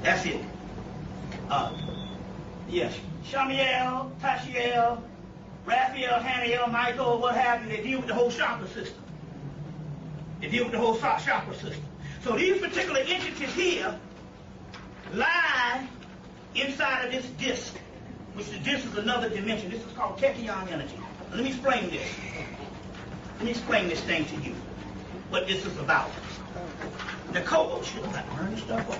That's it. Yes. Shamiel, Tashiel, Raphael, Haniel, Michael, what have you, they deal with the whole chakra system. They deal with the whole chakra system. So these particular entities here lie inside of this disc, which the disc is another dimension. This is called tachyon energy. Now, let me explain this. Let me explain this thing to you, what this is about. Nicole, shit, I'm not learning stuff.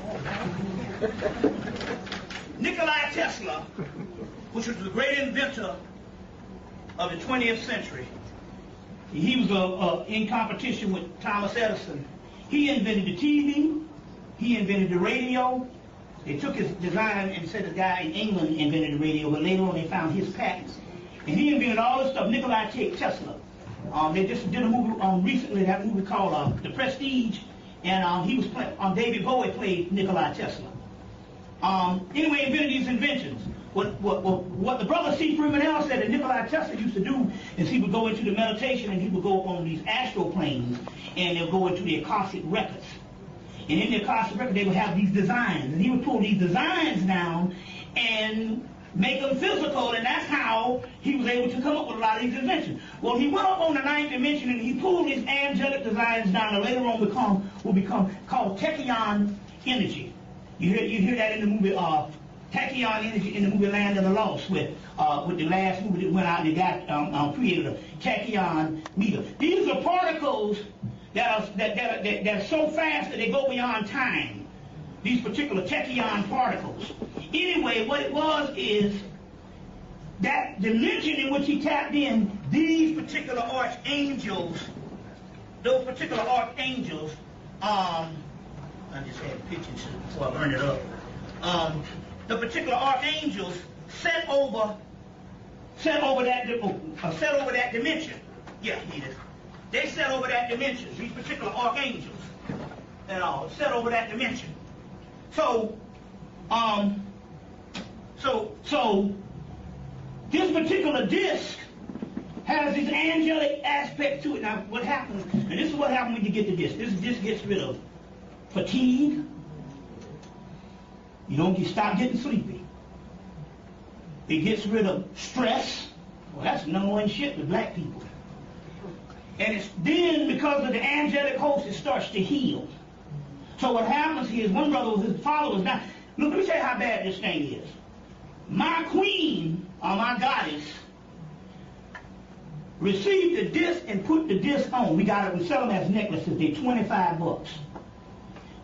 Nikola Tesla, which was the great inventor of the 20th century, he was in competition with Thomas Edison. He invented the TV, he invented the radio. They took his design and said the guy in England invented the radio, but later on they found his patents. And he invented all this stuff, Nikola Tesla. They just did a movie recently, that movie called The Prestige, and he was David Bowie played Nikola Tesla. Anyway, he invented these inventions. What the brother C. Freeman L. said that Nikola Tesla used to do is he would go into the meditation and he would go on these astral planes and they'll go into the Akashic records. And in the Akashic record they would have these designs, and he would pull these designs down and make them physical, and that's how he was able to come up with a lot of these inventions. Well, he went up on the 9th dimension and he pulled these angelic designs down, and later on will become called tachyon energy. You hear that in the movie Tachyon energy in the movie Land of the Lost with the last movie that went out and got created a tachyon meter. These are particles that are so fast that they go beyond time. These particular tachyon particles. Anyway, what it was is that dimension in which he tapped in, these particular archangels, those particular archangels, I just had a picture before I burned it up. The particular archangels set over that dimension. Yeah, they set over that dimension. These particular archangels, set over that dimension. So this particular disc has this angelic aspect to it. Now, what happens, and this is what happens when you get the disc. This disc gets rid of fatigue. You stop getting sleepy. It gets rid of stress. Well, that's the number one shit with black people. And it's then, because of the angelic host, it starts to heal. So what happens is, one brother with his followers, now, look, let me tell you how bad this thing is. My queen, or my goddess, received the disc and put the disc on. We sell them as necklaces. They're $25.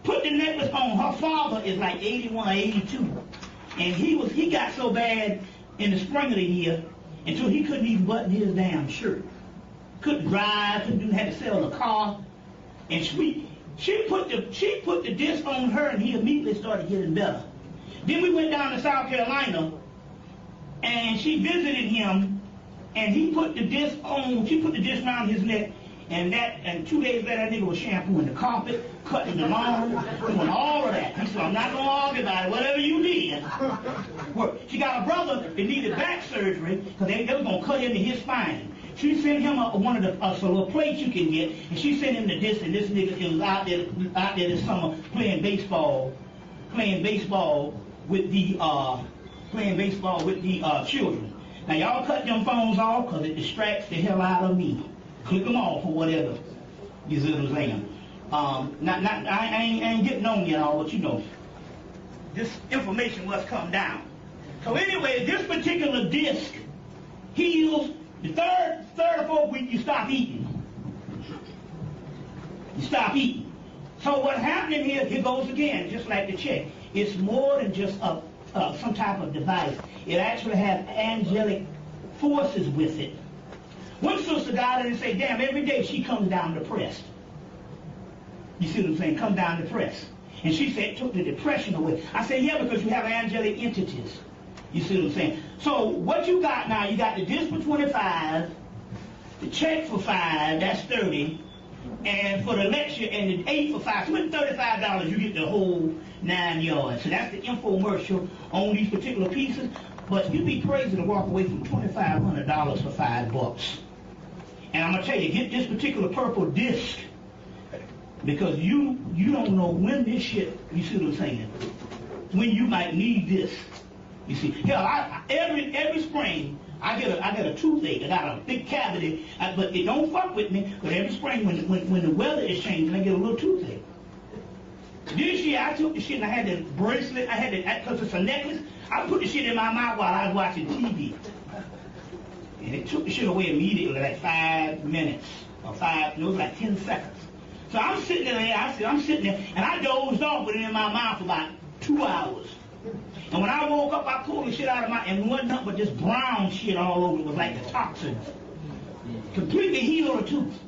Put the necklace on. Her father is like 81 or 82. And he got so bad in the spring of the year until he couldn't even button his damn shirt. Couldn't drive, had to sell the car. And she put the disc on her, and he immediately started getting better. Then we went down to South Carolina, and she visited him, and he put the disc on. She put the disc around his neck, and 2 days later, that nigga was shampooing the carpet, cutting the lawn, doing all of that. He said, "I'm not gonna argue about it. Whatever you did." She got a brother that needed back surgery because they was gonna cut into his spine. She sent him one of the little plates you can get, and she sent him the disc. And this nigga was out there this summer playing baseball with the children. Now y'all cut them phones off because it distracts the hell out of me. Click them off or whatever. You see what I'm saying? I ain't getting on yet, all, but you know, this information must come down. So anyway, this particular disc heals. The third or fourth week, you stop eating. You stop eating. So what happened here goes again, just like the check. It's more than just some type of device. It actually has angelic forces with it. One sister got it and said, "Damn, every day she comes down depressed." You see what I'm saying? Come down depressed. And she said it took the depression away. I said, "Yeah, because you have angelic entities." You see what I'm saying? So what you got now, you got the disc for 25, the check for 5, that's 30, and for the lecture and the 8 for 5, so with $35 you get the whole 9 yards. So that's the infomercial on these particular pieces. But you'd be crazy to walk away from $2,500 for $5. And I'm gonna tell you, get this particular purple disc because you don't know when this shit. You see what I'm saying? When you might need this. You see, hell, every spring I get a toothache. I got a big cavity, but it don't fuck with me. But every spring when the weather is changing, I get a little toothache. This year I took the shit and I had the bracelet. Because it's a necklace. I put the shit in my mouth while I was watching TV, and it took the shit away immediately, like 5 minutes or it was like 10 seconds. So I'm sitting there. I'm sitting there, and I dozed off with it in my mouth for about 2 hours. And when I woke up, I pulled the shit out of and it wasn't nothing but this brown shit all over. It was like the toxins. Completely healed the tooth.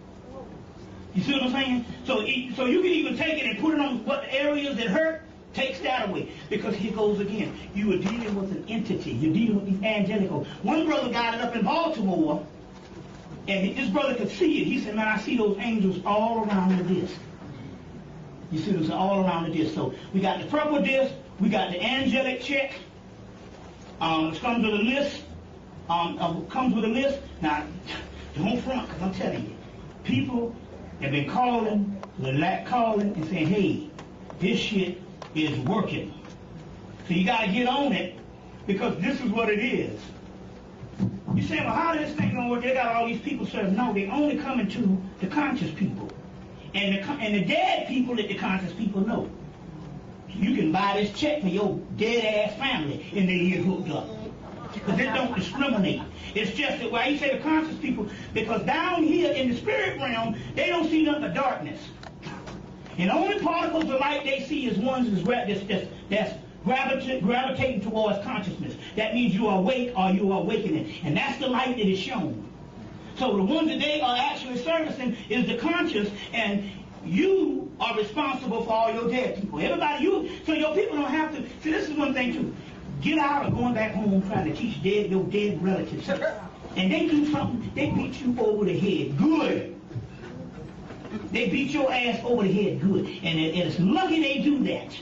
You see what I'm saying? So you can even take it and put it on what areas that hurt, takes that away. Because here goes again. You are dealing with an entity. You're dealing with these angelical. One brother got it up in Baltimore, and this brother could see it. He said, "Man, I see those angels all around the disc." You see what I'm saying? All around the disc. So we got the purple disc. We got the angelic check, which comes with a list. Comes with a list. Now, don't front, because I'm telling you, people have been calling and saying, "Hey, this shit is working." So you got to get on it, because this is what it is. You say, "Well, how is this thing gonna work? They got all these people serving." No, they only coming to the conscious people, and the dead people that the conscious people know. you can buy this check for your dead-ass family and they get hooked up. Because it don't discriminate. It's just that why you say the conscious people, because down here in the spirit realm, they don't see nothing but darkness. And the only particles of light they see is ones that's gravitating towards consciousness. That means you are awake or you are awakening. And that's the light that is shown. So the ones that they are actually servicing is the conscious, and you are responsible for all your dead people. Everybody, so your people don't have to. See, this is one thing too. Get out of going back home trying to teach your dead relatives. And they do something, they beat you over the head good. They beat your ass over the head good. And it's lucky they do that.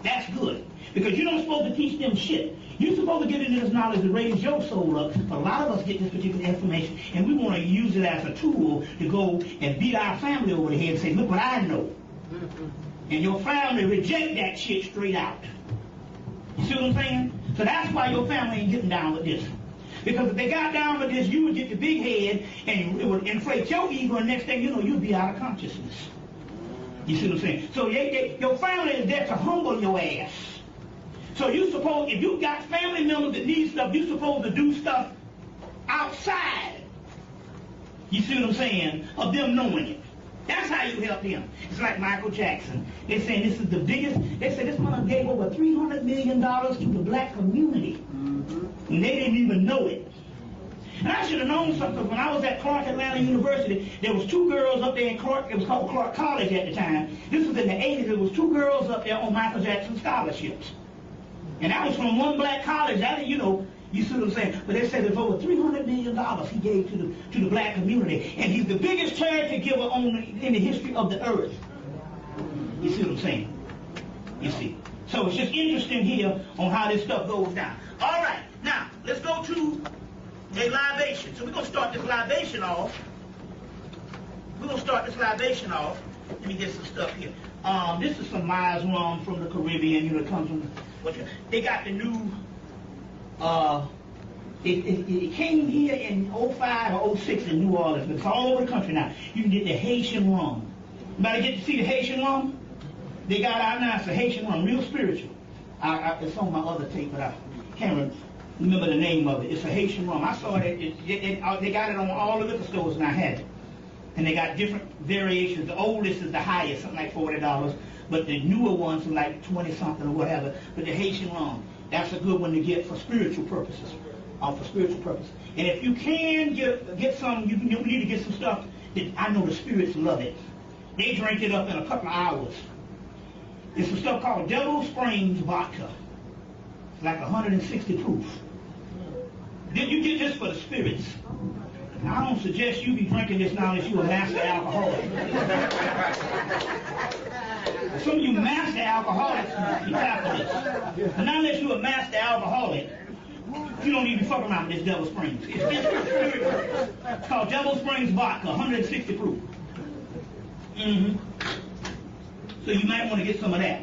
That's good. Because you're not supposed to teach them shit. You're supposed to get into this knowledge to raise your soul up. But a lot of us get this particular information and we want to use it as a tool to go and beat our family over the head and say, look what I know. And your family reject that shit straight out. You see what I'm saying? So that's why your family ain't getting down with this. Because if they got down with this, you would get the big head and it would inflate your ego, and next thing you know, you'd be out of consciousness. You see what I'm saying? So your family is there to humble your ass. So you suppose, if you got family members that need stuff, you're supposed to do stuff outside. You see what I'm saying? Of them knowing it. That's how you help them. It's like Michael Jackson. They're saying this is the biggest. They said this man gave over $300 million to the black community. And they didn't even know it. And I should have known something. When I was at Clark Atlanta University, there was 2 girls up there in Clark. It was called Clark College at the time. This was in the 80s. There was 2 girls up there on Michael Jackson scholarships. And that was from one black college. That, you know, you see what I'm saying? But they said there's over $300 million he gave to the black community. And he's the biggest charity giver in the history of the earth. You see what I'm saying? You see. So it's just interesting here on how this stuff goes down. All right. Now, let's go to a libation. So we're going to start this libation off. Let me get some stuff here. This is some Myers rum from the Caribbean. You know, it comes from... They got the new... It came here in 05 or 06 in New Orleans, but it's all over the country now. You can get the Haitian rum. Anybody get to see the Haitian rum? They got out now, it's a Haitian rum, real spiritual. It's on my other tape, but I can't remember the name of it. It's a Haitian rum. I saw it, they got it on all the liquor stores, and I had it. And they got different variations. The oldest is the highest, something like $40, but the newer ones are like 20-something or whatever. But the Haitian rum, that's a good one to get for spiritual purposes. And if you can get some, you need to get some stuff that I know the spirits love it. They drink it up in a couple of hours. It's some stuff called Devil Springs vodka. It's like 160 proof. You get this for the spirits. Now, I don't suggest you be drinking this now unless you're a master alcoholic. Some of you master alcoholics, you tackle this. But not unless you're a master alcoholic, you don't even fuck around with this Devil Springs. It's called Devil Springs vodka, 160 proof. So you might want to get some of that.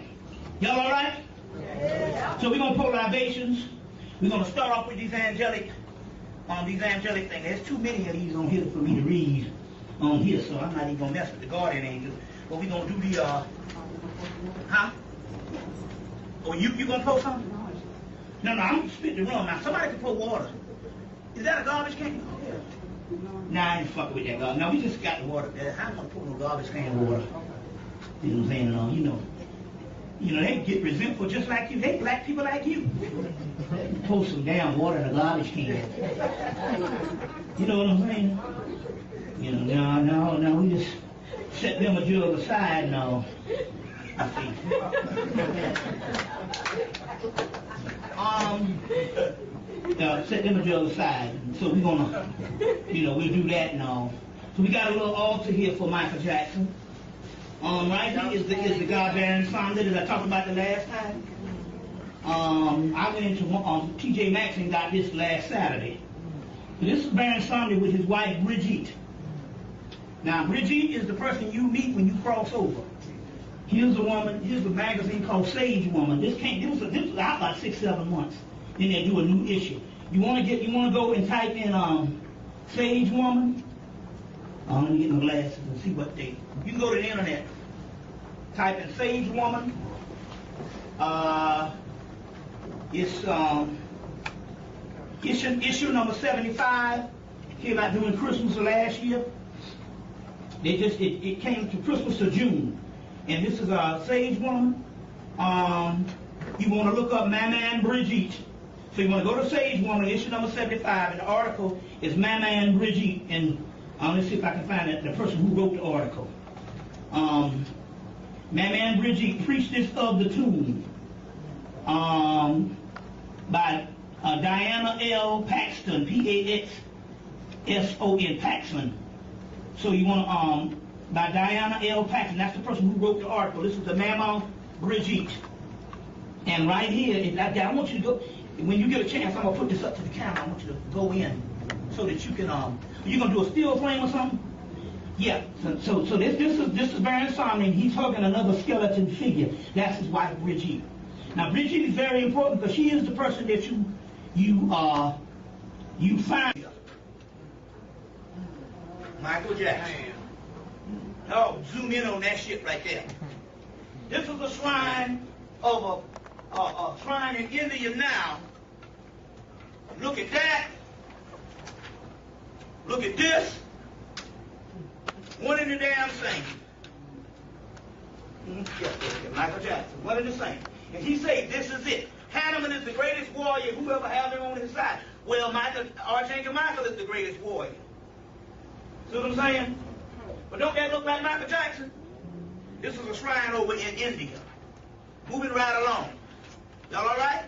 Y'all all right? Yeah. So we're going to pour libations. We're going to start off with these angelic things. There's too many of these on here for me to read on here, so I'm not even going to mess with the guardian angels. But we're going to do the, Oh, you going to pour something? No, I'm going to spit the rum. Now, somebody can pour water. Is that a garbage can? Nah, I ain't fucking with that garbage. No, we just got the water there. How am I going to pour no garbage can water? You know what I'm saying? You know, they get resentful just like you. They black people like you. Pour some damn water in a garbage can. You know what I'm saying? You know, no, we just set them a jug aside now. I see. Set them a jug aside. So we're gonna, we'll do that now. So we got a little altar here for Michael Jackson. Right here is the God-bearing Sonder that I talked about the last time. I went into T.J. Maxx and got this last Saturday. So this is Baron Sonder with his wife Brigitte. Now Brigitte is the person you meet when you cross over. Here's a woman. Here's a magazine called Sage Woman. This was out about 6-7 months. Then they do a new issue. You want to go and type in Sage Woman. Let me get my glasses and see what you can go to the internet, type in Sage Woman, It's issue number 75. Came out during Christmas of last year. It came to Christmas to June. And this is a sage woman. You want to look up Maman Brigitte. So you want to go to Sage Woman, issue number 75, and the article is Maman Brigitte, and let's see if I can find it, the person who wrote the article. Maman Brigitte, Priestess of the Tomb, by Diana L. Paxton, Paxson, Paxson. So you want to, by Diana L. Paxton, that's the person who wrote the article. This is the Maman Brigitte. And right here, I want you to go, when you get a chance, I'm going to put this up to the camera. I want you to go in so that you can, you're going to do a still frame or something? Yeah, so this is Baron Simon. He's hugging another skeleton figure. That's his wife, Brigitte. Now, Brigitte is very important because she is the person that you find. Michael Jackson. Oh, zoom in on that shit right there. This is a shrine of a shrine in India now. Look at that. Look at this. One in the damn same. Yeah, Michael Jackson, one in the same. And he said, this is it. Hanuman is the greatest warrior whoever have him on his side. Well, Archangel Michael is the greatest warrior. See what I'm saying? But don't that look like Michael Jackson? This is a shrine over in India. Moving right along. Y'all all right?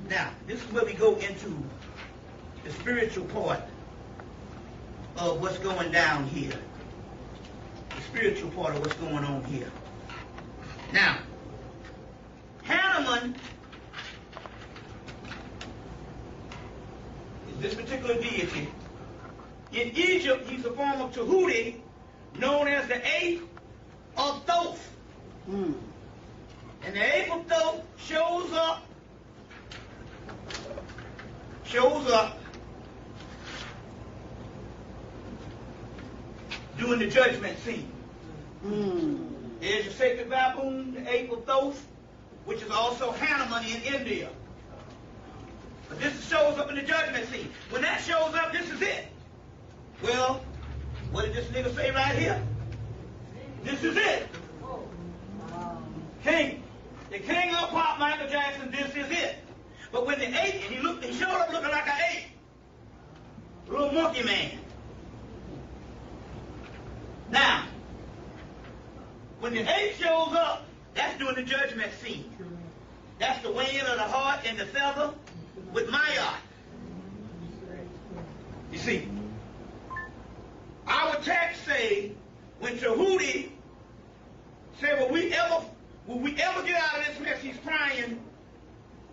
Now, this is where we go into the spiritual part of what's going down here. The spiritual part of what's going on here. Now, Hanuman is this particular deity. In Egypt, he's a form of Tahuti, known as the 8th of Thoth. And the 8th of Thoth shows up during the judgment scene. There's the sacred baboon, the 8th of Thoth, which is also Hanuman in India. But this shows up in the judgment scene. When that shows up, this is it. Well, what did this nigga say right here? This is it. King. The king of pop, Michael Jackson, this is it. But when the 8th, and he showed up looking like an 8. Little monkey man. Now, when the 8th shows up, that's during the judgment scene. That's the weighing of the heart and the feather with Mayat. You see, our text say when Tahuti said, will we ever get out of this mess? He's crying.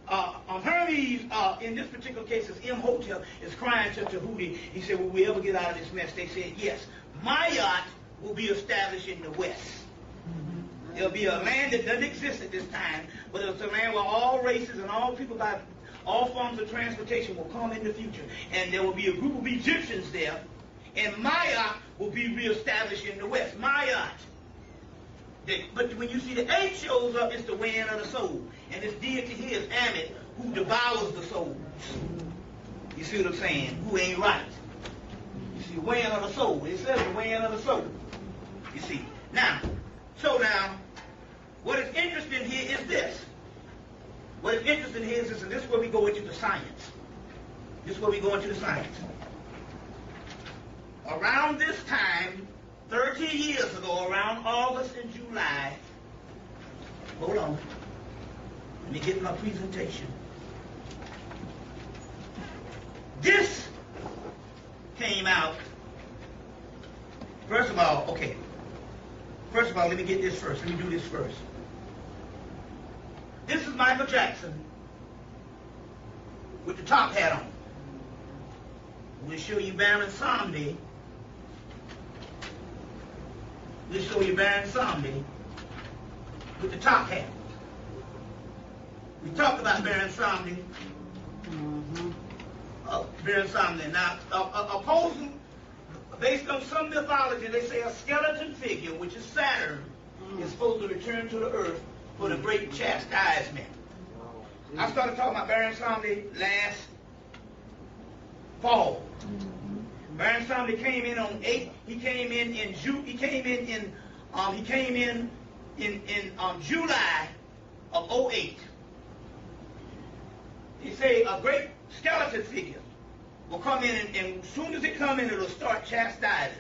Hermes, in this particular case, is Imhotep, is crying to Tahuti. He said, will we ever get out of this mess? They said, yes. Mayat will be established in the West. There'll be a land that doesn't exist at this time, but it's a land where all races and all people by all forms of transportation will come in the future. And there will be a group of Egyptians there, and Mayat will be reestablished in the West. Mayat. But when you see the 8 shows up, it's the weighing of the soul. And this deity here is Hemmitt, who devours the souls. You see what I'm saying? Who ain't right. You see, weighing of the soul. It says the weighing of the soul. You see. Now, what is interesting here is this. What is interesting here is this, and this is where we go into the science. This is where we go into the science. Around this time, 30 years ago, around August and July, hold on, let me get my presentation. This came out, first of all, let me get this first. Let me do this first. This is Michael Jackson with the top hat on. We'll show you Baron Samedi. We'll show you Baron Samedi with the top hat. We talked about Baron Samedi. Baron Samedi. Now, opposing, based on some mythology, they say a skeleton figure, which is Saturn, is supposed to return to the earth for the great chastisement. I started talking about Baron Somley last fall. Baron Somley came in on 8. He came in June. He came in July of 08. He said a great skeleton figure will come in, and as soon as it comes in, it'll start chastising,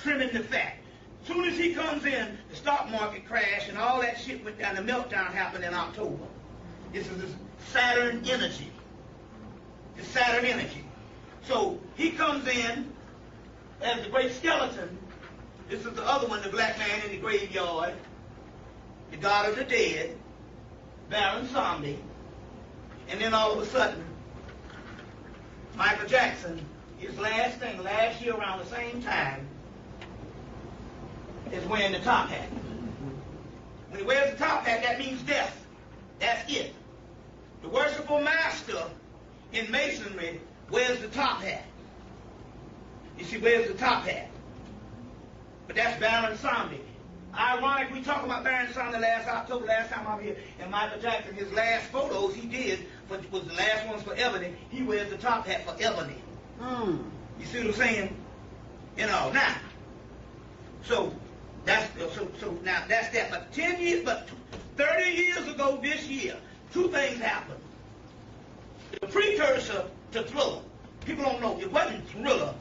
trimming the fat. As soon as he comes in, the stock market crashed and all that shit went down. The meltdown happened in October. This is this Saturn energy. This Saturn energy. So he comes in as the great skeleton. This is the other one, the black man in the graveyard, the god of the dead, Baron Somley. And then all of a sudden, Michael Jackson, his last thing, last year around the same time, is wearing the top hat. When he wears the top hat, that means death. That's it. The worshipful master in masonry wears the top hat. You see, wears the top hat. But that's Baron Somley. Ironic, we talked about Baron Somley last October, last time I was here, and Michael Jackson, his last photos he did was the last ones for Ebony. He wears the top hat for Ebony. You see what I'm saying? You know, now, so that's that. But 10 years, but 30 years ago this year, two things happened. The precursor to Thriller, people don't know, it wasn't Thriller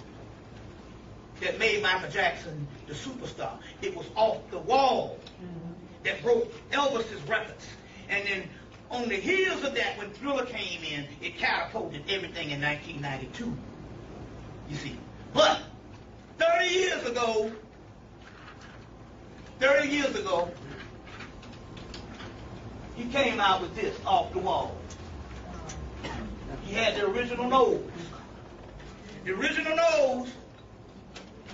that made Michael Jackson the superstar. It was Off the Wall that broke Elvis's records. And then on the heels of that, when Thriller came in, it catapulted everything in 1992. You see. But 30 years ago, he came out with this, Off the Wall. He had the original nose. The original nose,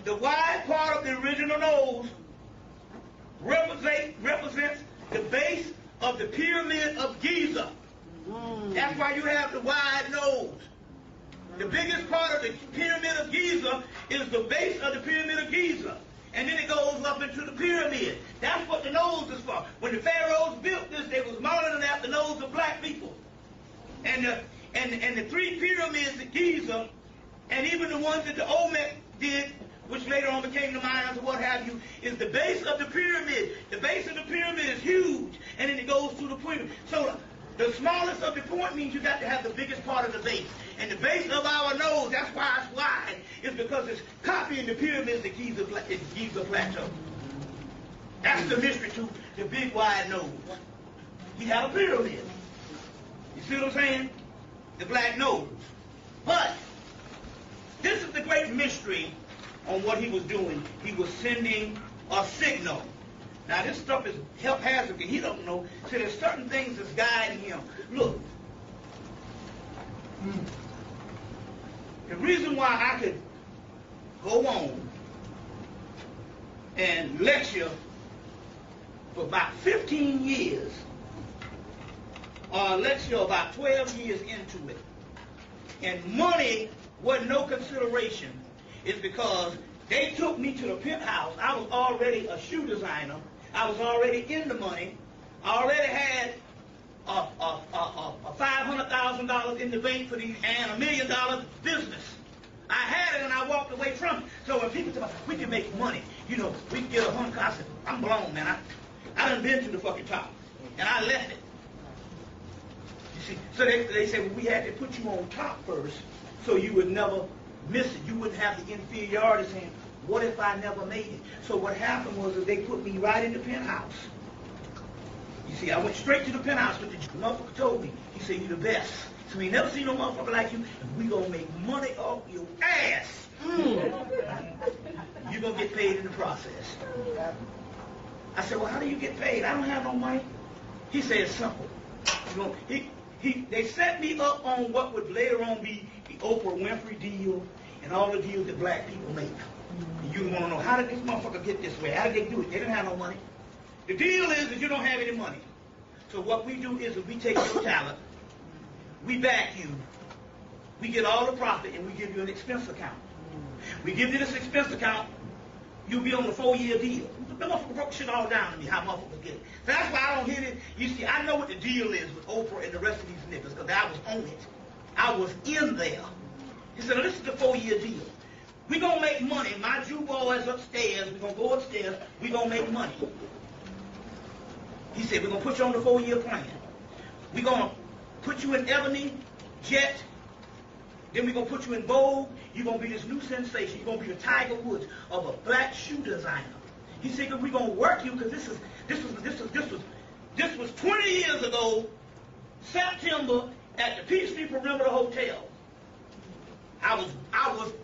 the wide part of the original nose represents the base of the Pyramid of Giza. That's why you have the wide nose. The biggest part of the Pyramid of Giza is the base of the Pyramid of Giza. And then it goes up into the pyramid. That's what the nose is for. When the pharaohs built this, they was modeling after the nose of black people. And the three pyramids at Giza, and even the ones that the Olmec did, which later on became the Mayans or what have you, is the base of the pyramid. The base of the pyramid is huge, and then it goes through the pyramid. So the smallest of the point means you got to have the biggest part of the base. And the base of our nose, that's why it's wide, is because it's copying the pyramids at Giza Plateau. That's the mystery to the big wide nose. He had a pyramid. You see what I'm saying? The black nose. But this is the great mystery on what he was doing. He was sending a signal. Now this stuff is haphazard. He don't know. So there's certain things that's guiding him. Look. The reason why I could go on and lecture for about 15 years, or lecture about 12 years into it, and money wasn't no consideration, is because they took me to the penthouse. I was already a shoe designer. I was already in the money. I already had a $500,000 in the bank for these and $1 million business. I had it and I walked away from it. So when people talk, we can make money, you know, we can get $100,000. I said, I'm blown, man. I done been to the fucking top, and I left it. You see, so they say, well, we had to put you on top first, so you would never miss it. You wouldn't have the inferiority saying, what if I never made it? So what happened was that they put me right in the penthouse. You see, I went straight to the penthouse, but the motherfucker told me, he said, you the best. So we never seen no motherfucker like you, and we gonna make money off your ass. You gonna get paid in the process. I said, well, how do you get paid? I don't have no money. He said, it's simple. You know, they set me up on what would later on be the Oprah Winfrey deal and all the deals that black people make. And you want to know, how did this motherfucker get this way? How did they do it? They didn't have no money. The deal is that you don't have any money. So what we do is we take your talent, we back you, we get all the profit, and we give you an expense account. We give you this expense account. you'll be on the 4-year deal. The motherfucker broke shit all down to me, how motherfuckers get it. So that's why I don't hit it. You see, I know what the deal is with Oprah and the rest of these niggas, because I was on it. I was in there. He said, now, this is the 4-year deal. We're going to make money. My Jew boys upstairs, we're going to go upstairs, we're going to make money. He said, we're going to put you on the 4-year plan. We're going to put you in Ebony, Jet, then we're going to put you in Vogue. You're going to be this new sensation. You're going to be the Tiger Woods of a black shoe designer. He said, we're going to work you, because this was 20 years ago, September, at the Peachtree Perimeter Hotel. I was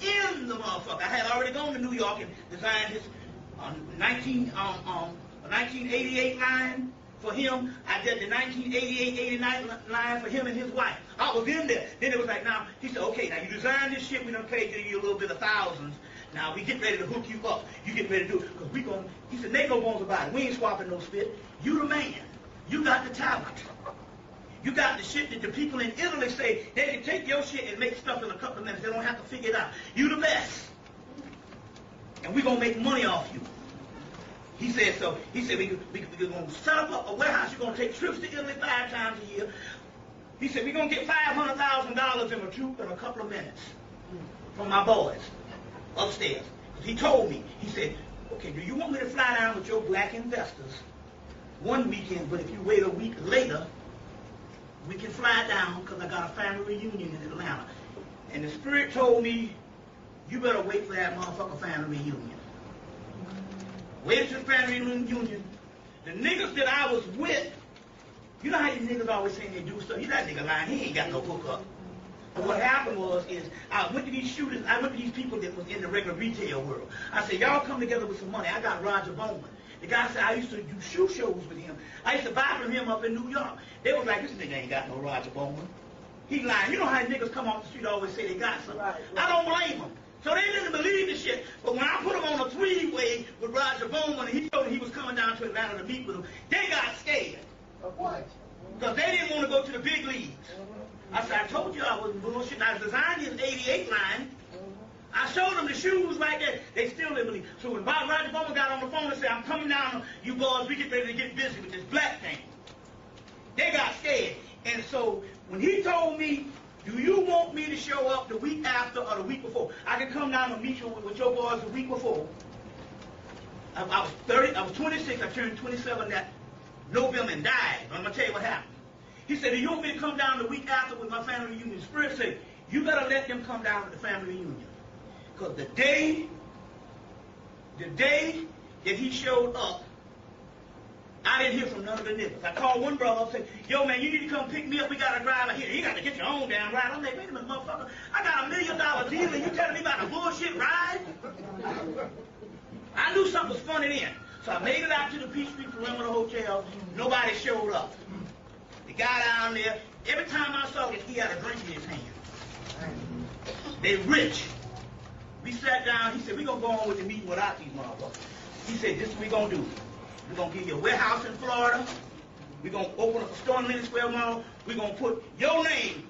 in the motherfucker. I had already gone to New York and designed his 1988 line for him. I did the 1988-89 line for him and his wife. I was in there. Then it was like, now, he said, okay, now you designed this shit, we done paid you a little bit of thousands. Now we get ready to hook you up. You get ready to do it. Because we going, he said, Nego bones about it. We ain't swapping no spit. You the man. You got the talent. You got the shit that the people in Italy say they can take your shit and make stuff in a couple of minutes. They don't have to figure it out. You the best. And we're going to make money off you. He said so. He said, we're going to set up a warehouse. You're going to take trips to Italy 5 times a year. He said, we're going to get $500,000 in a troop in a couple of minutes from my boys upstairs. He told me, he said, okay, do you want me to fly down with your black investors one weekend, but if you wait a week later, we can fly down because I got a family reunion in Atlanta. And the Spirit told me, you better wait for that motherfucker family reunion. Wait till the family reunion. The niggas that I was with, you know how these niggas always saying they do stuff? You that nigga lying, he ain't got no hookup. But what happened was, I went to these shooters, I went to these people that was in the regular retail world. I said, y'all come together with some money. I got Roger Bowman. The guy said, I used to do shoe shows with him. I used to buy from him up in New York. They was like, this nigga ain't got no Roger Bowman. He lying. You know how niggas come off the street always say they got something. Right. I don't blame them. So they didn't believe the shit. But when I put them on a 3-way with Roger Bowman and he told them he was coming down to Atlanta to meet with them, they got scared. Of what? Because they didn't want to go to the big leagues. I said, I told you I wasn't bullshit. I designed his 88 line. I showed them the shoes right there. They still didn't believe. So when Bob Roger Bowman got on the phone and said, I'm coming down, you boys, we get ready to get busy with this black thing. They got scared. And so when he told me, do you want me to show up the week after or the week before? I can come down and meet you with your boys the week before. I was 30, I was 26, I turned 27 that November and died. I'm going to tell you what happened. He said, do you want me to come down the week after with my family reunion? Spirit said, you better let them come down with the family reunion. Because the day that he showed up, I didn't hear from none of the niggas. I called one brother up and said, yo, man, you need to come pick me up. We got to drive out here. You got to get your own damn ride. I'm like, wait a minute, motherfucker. I got $1 million deal and you telling me about a bullshit ride? I knew something was funny then. So I made it out to the Peachtree Perimeter Hotel. Nobody showed up. The guy down there, every time I saw this, he had a drink in his hand. They rich. We sat down. He said, we're going to go on with the meeting without these motherfuckers. He said, this is what we're going to do. We're going to give you a warehouse in Florida. We're going to open up a store in Lincoln Square Mall. We're going to put your name,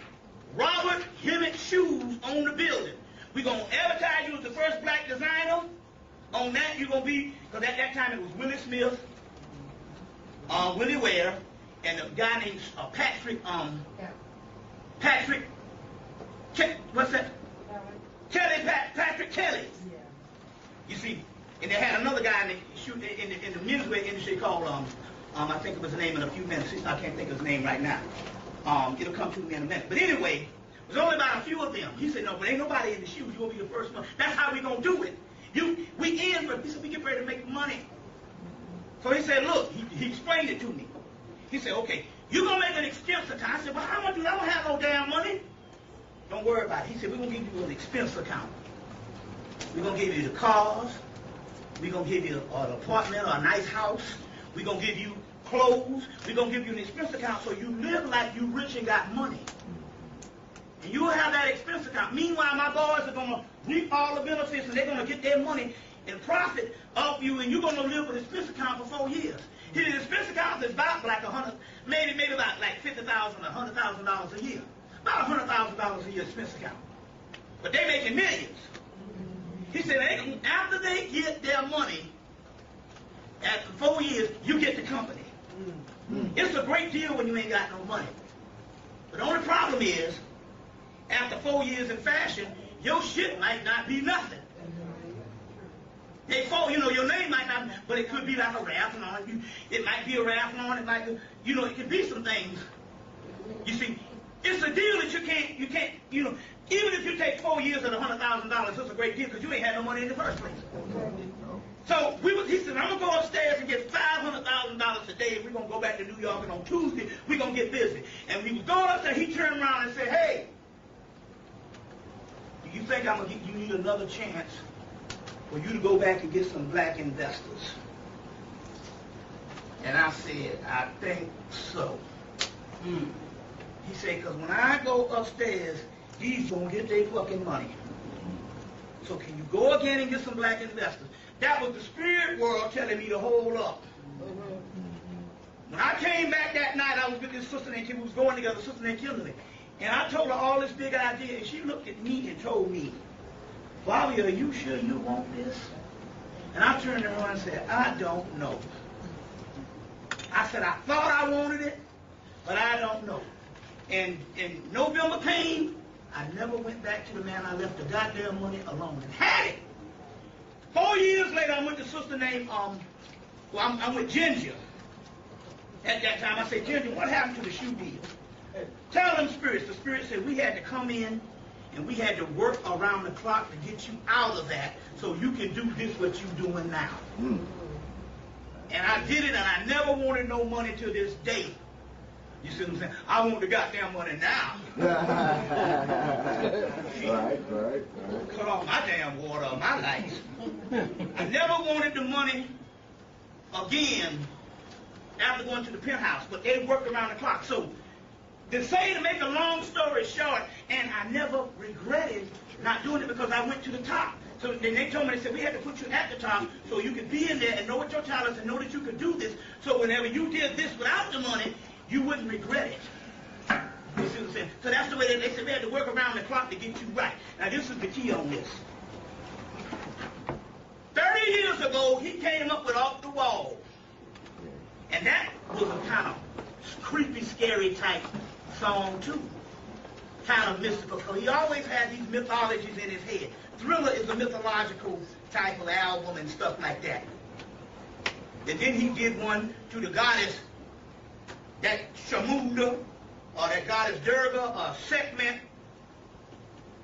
Robert Hemmitt Shoes, on the building. We're going to advertise you as the first black designer. On that, you're going to be, because at that time it was Willie Smith, Willie Ware, and a guy named Patrick, what's that? Patrick Kelly. Yeah. You see, and they had another guy in the menswear industry called, I think it was the name in a few minutes. I can't think of his name right now. It'll come to me in a minute. But anyway, it was only about a few of them. He said, no, but ain't nobody in the shoes. You're going to be the first one. That's how we going to do it. We in, but he said, we get ready to make money. So he said, look, he explained it to me. He said, okay, you're going to make an expense account. I said, well, how much do I don't have no damn money? Don't worry about it. He said, we're going to give you an expense account. We're going to give you the cars. We're going to give you an apartment or a nice house. We're going to give you clothes. We're going to give you an expense account so you live like you rich and got money. And you'll have that expense account. Meanwhile, my boys are going to reap all the benefits and they're going to get their money and profit off you, and you're going to live with an expense account for 4 years. His expense account is about like maybe about like $50,000 or $100,000 a year. About $100,000 a year expense account. But they making millions. He said, after they get their money, after 4 years, you get the company. It's a great deal when you ain't got no money. But the only problem is, after 4 years in fashion, your shit might not be nothing. Your name might not, but it could be like a raffle on. It might be a raffle on. It might be, it could be some things. You see, it's a deal that you can't, even if you take 4 years at $100,000, it's a great deal because you ain't had no money in the first place. So he said, I'm going to go upstairs and get $500,000 a day. We're going to go back to New York, and on Tuesday, we're going to get busy. And when he was going up there, he turned around and said, hey, do you think you need another chance for you to go back and get some black investors? And I said, I think so. He said, because when I go upstairs, he's going to get their fucking money. So can you go again and get some black investors? That was the spirit world telling me to hold up. When I came back that night, I was with this sister named Kim, we was going together, sister named Kimberly. And I told her all this big idea, and she looked at me and told me, Bobby, are you sure you want this? And I turned around and said, I don't know. I said, I thought I wanted it, but I don't know. And November came, I never went back to the man. I left the goddamn money alone and had it. 4 years later, I went to a sister named, I'm with Ginger. At that time, I said, Ginger, what happened to the shoe deal? Tell them spirits. The spirit said we had to come in and we had to work around the clock to get you out of that so you can do this what you're doing now. And I did it, and I never wanted no money to this day. You see what I'm saying? I want the goddamn money now. Right. Cut off my damn water of my lights. I never wanted the money again after going to the penthouse, but they worked around the clock. So, to make a long story short, and I never regretted not doing it because I went to the top. So then they told me, they said, we had to put you at the top so you could be in there and know what your talents and know that you could do this. So whenever you did this without the money, you wouldn't regret it. You see what I'm saying? So that's the way they said we had to work around the clock to get you right. Now this is the key on this. 30 years ago, he came up with Off the Wall. And that was a kind of creepy, scary type song too. Kind of mystical. So he always had these mythologies in his head. Thriller is a mythological type of album and stuff like that. And then he did one to the goddess, that Shamunda, or that goddess Durga, or Sekhmet.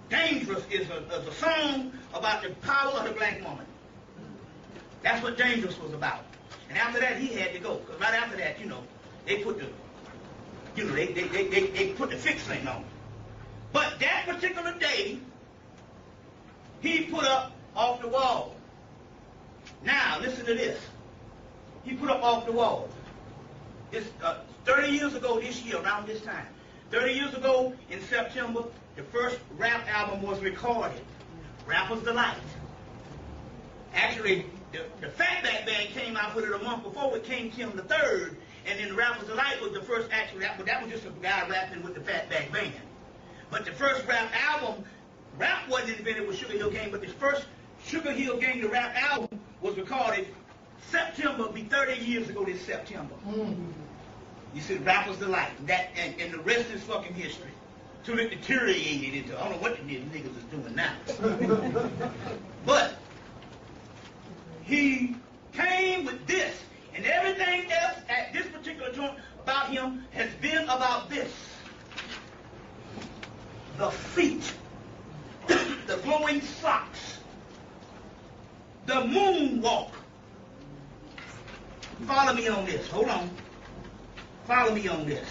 Dangerous is a song about the power of the black woman. That's what Dangerous was about. And after that, he had to go. Because right after that, they put the, they put the fix thing on. But that particular day, he put up Off the Wall. Now, listen to this. He put up Off the Wall. This 30 years ago this year, around this time. 30 years ago in September, the first rap album was recorded. Rapper's Delight. Actually, the Fatback Band came out with it a month before with King Kim III, and then the Rapper's Delight was the first actual rap, but that was just a guy rapping with the Fatback Band. But the first rap album, rap wasn't invented with Sugar Hill Gang, but the first Sugar Hill Gang, the rap album, was recorded September, be 30 years ago this September. You see, the Rapper's Delight, that, and the rest is fucking history. So it deteriorated into, I don't know what the niggas is doing now. But he came with this, and everything else at this particular joint about him has been about this. The feet, the glowing socks, the moonwalk. Follow me on this. Hold on. Follow me on this.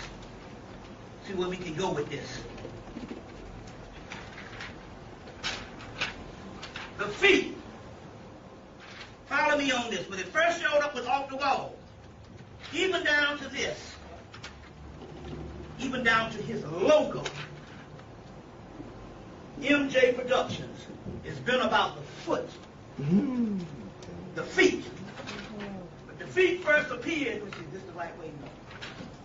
See where we can go with this. The feet. Follow me on this. When it first showed up was Off the Wall. Even down to this. Even down to his logo. MJ Productions. It's been about the foot. The feet. But the feet first appeared, let's see, this is the right way to go.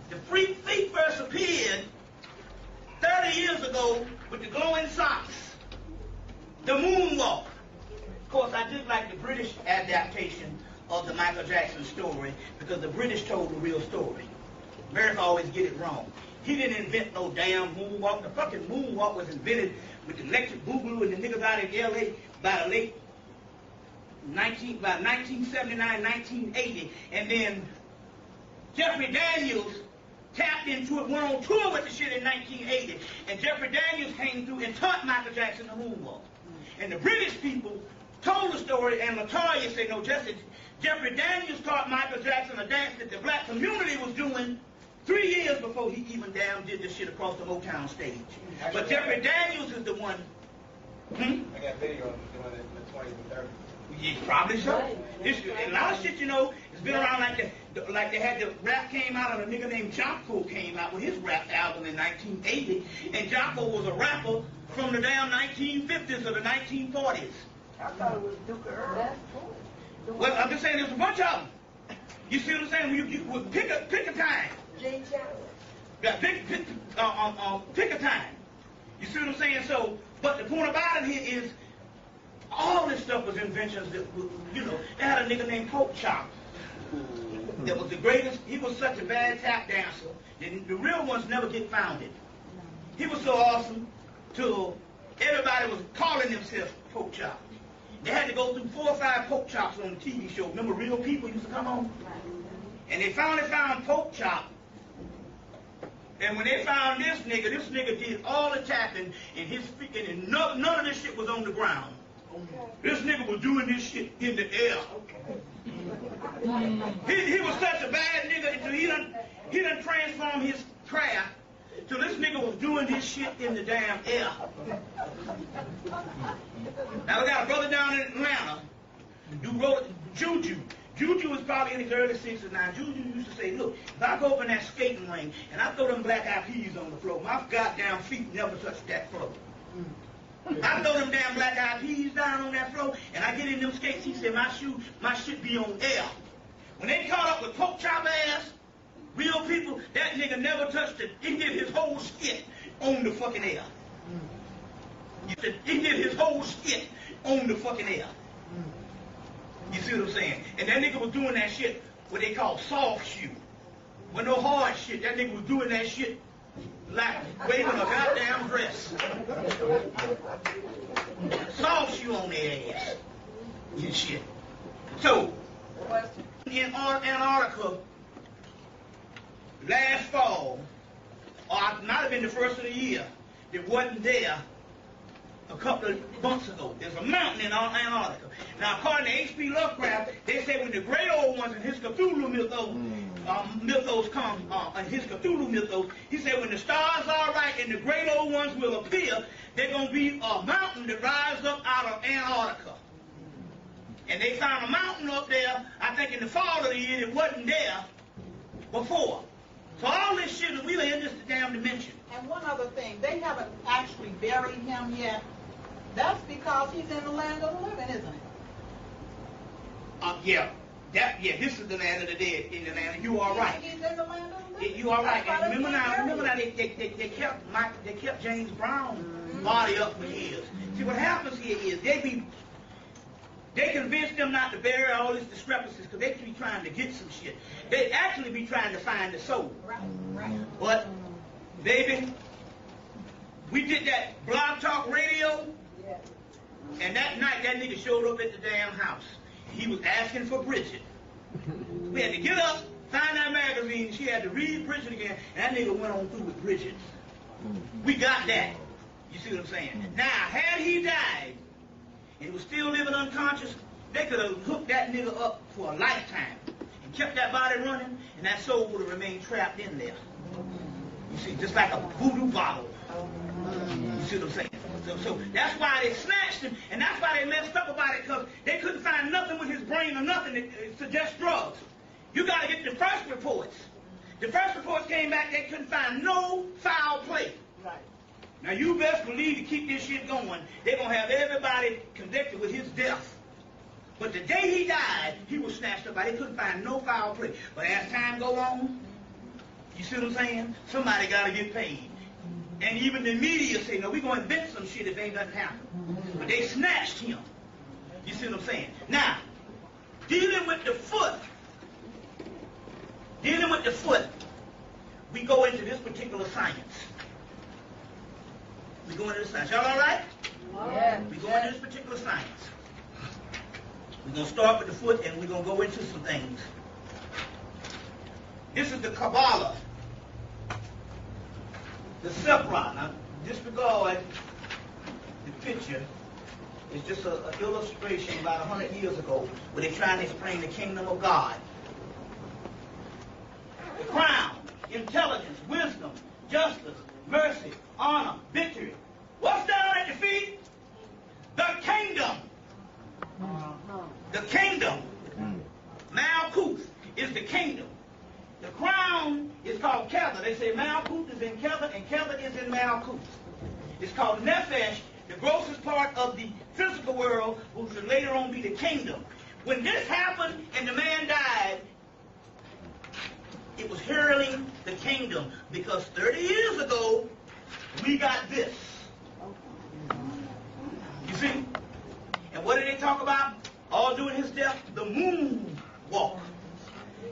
The feet first appeared 30 years ago with the glowing socks, the moonwalk, Of course, I did like the British adaptation of the Michael Jackson story because the British told the real story. America always get it wrong. He didn't invent no damn moonwalk. The fucking moonwalk was invented with the electric boogaloo and the niggas out in L.A. by the late 1979, 1980. And then Jeffrey Daniels tapped into it, went on tour with the shit in 1980. And Jeffrey Daniels came through and taught Michael Jackson the moonwalk. And the British people told the story, and LaToya said, no, Jeffrey Daniels taught Michael Jackson a dance that the black community was doing 3 years before he even damn did this shit across the Motown stage. But Jeffrey Daniels is the one. I got video of him doing it in the 20s and 30s. Yeah, probably so. A lot of shit, you know, it's been around like they had the rap came out, and a nigga named Jocko came out with his rap album in 1980, and Jocko was a rapper from the damn 1950s or the 1940s. I thought it was Duke of Earl. Well, I'm just saying there's a bunch of them. You see what I'm saying? You pick a time. Jay Chandler. Yeah, pick a time. You see what I'm saying? So, but the point about it here is, all this stuff was inventions that, you know, they had a nigga named Pope Chop that was the greatest. He was such a bad tap dancer that the real ones never get founded. He was so awesome till everybody was calling themselves Pope Chop. They had to go through 4 or 5 Pope Chops on the TV show. Remember Real People used to come on? And they finally found Pope Chop. And when they found this nigga did all the tapping and his speaking, and none of this shit was on the ground. This nigga was doing this shit in the air. He was such a bad nigga until he done transformed his craft. So this nigga was doing this shit in the damn air. Now we got a brother down in Atlanta who wrote Juju. Juju was probably in his early 60s now. Juju used to say, look, if I go up in that skating ring and I throw them black-eyed peas on the floor, my goddamn feet never touch that floor. I throw them damn black-eyed peas down on that floor and I get in them skates, he said, my shit be on air. When they caught up with Pope Chop ass, real people, that nigga never touched it. He did his whole skit on the fucking air. He did his whole skit on the fucking air. You see what I'm saying? And that nigga was doing that shit, what they call soft shoe. With no hard shit. That nigga was doing that shit like waving a goddamn dress. Soft shoe on their ass. And shit. So, in Antarctica, last fall, or it might have been the first of the year, that wasn't there a couple of months ago. There's a mountain in Antarctica. Now, according to H.P. Lovecraft, they say when the great old ones in his Cthulhu mythos come, in his Cthulhu mythos, he said when the stars are right and the great old ones will appear, they're going to be a mountain that rises up out of Antarctica. And they found a mountain up there, I think in the fall of the year, that wasn't there before. So all this shit, we are in this damn dimension. And one other thing, they haven't actually buried him yet. That's because he's in the land of the living, isn't it? This is the land of the dead. In the land, you are right. He's in the land of the living. You are right. And remember now, they kept James Brown's body up for years. See, what happens here is they convince them not to bury all these discrepancies because they be trying to get some shit. They actually be trying to find the soul. Right. But, baby, we did that Blog Talk Radio, and that night that nigga showed up at the damn house. He was asking for Bridget. We had to get up, find that magazine, she had to read Bridget again, and that nigga went on through with Bridget. We got that. You see what I'm saying? Now, had he died, and was still living unconscious, they could have hooked that nigga up for a lifetime and kept that body running, and that soul would have remained trapped in there. You see, just like a voodoo bottle. You see what I'm saying? So that's why they snatched him, and that's why they messed up about it, because they couldn't find nothing with his brain or nothing that suggests drugs. You got to get the first reports. The first reports came back, they couldn't find no foul play. Right. Now you best believe to keep this shit going, they're going to have everybody convicted with his death. But the day he died, he was snatched up. They couldn't find no foul play. But as time go on, you see what I'm saying? Somebody got to get paid. And even the media say, no, we're going to invent some shit if ain't nothing happen. But they snatched him. You see what I'm saying? Now, dealing with the foot, we go into this particular science. We go into the science. Y'all all right? Yeah. We go into this particular science. We're going to start with the foot, and we're going to go into some things. This is the Kabbalah, the Sephra. Now, disregard the picture. It's just an illustration about 100 years ago where they're trying to explain the kingdom of God. The crown, intelligence, wisdom, justice, mercy, honor, victory. What's down at the feet? The kingdom. The kingdom. Malkuth is the kingdom. The crown is called Kether. They say Malkuth is in Kether and Kether is in Malkuth. It's called Nefesh, the grossest part of the physical world, which will later on be the kingdom. When this happened and the man died, it was heralding the kingdom, because 30 years ago, we got this. You see? And what did they talk about? All during his death, the moon walk.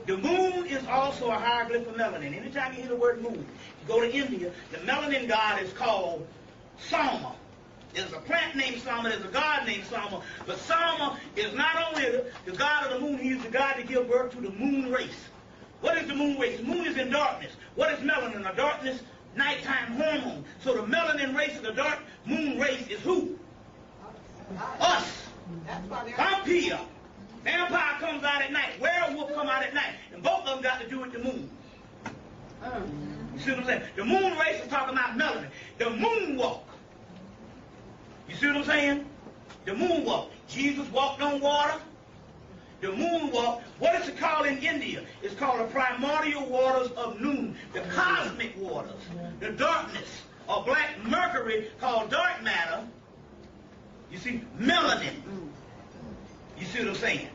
The moon is also a hieroglyph of melanin. Anytime you hear the word moon, you go to India, the melanin god is called Sama. There's a plant named Sama, there's a god named Sama, but Sama is not only the god of the moon, he is the god to give birth to the moon race. What is the moon race? The moon is in darkness. What is melanin? A darkness, nighttime hormone. So the melanin race of the dark moon race is who? Us. That's why they're... Vampire. Vampire comes out at night. Werewolf come out at night. And both of them got to do with the moon. You see what I'm saying? The moon race is talking about melanin. The moon walk. You see what I'm saying? The moon walk. Jesus walked on water. The moon walk. What is it called in India? It's called the primordial waters of noon. The cosmic waters. The darkness. Or black mercury called dark matter. You see, melanin. You see what I'm saying?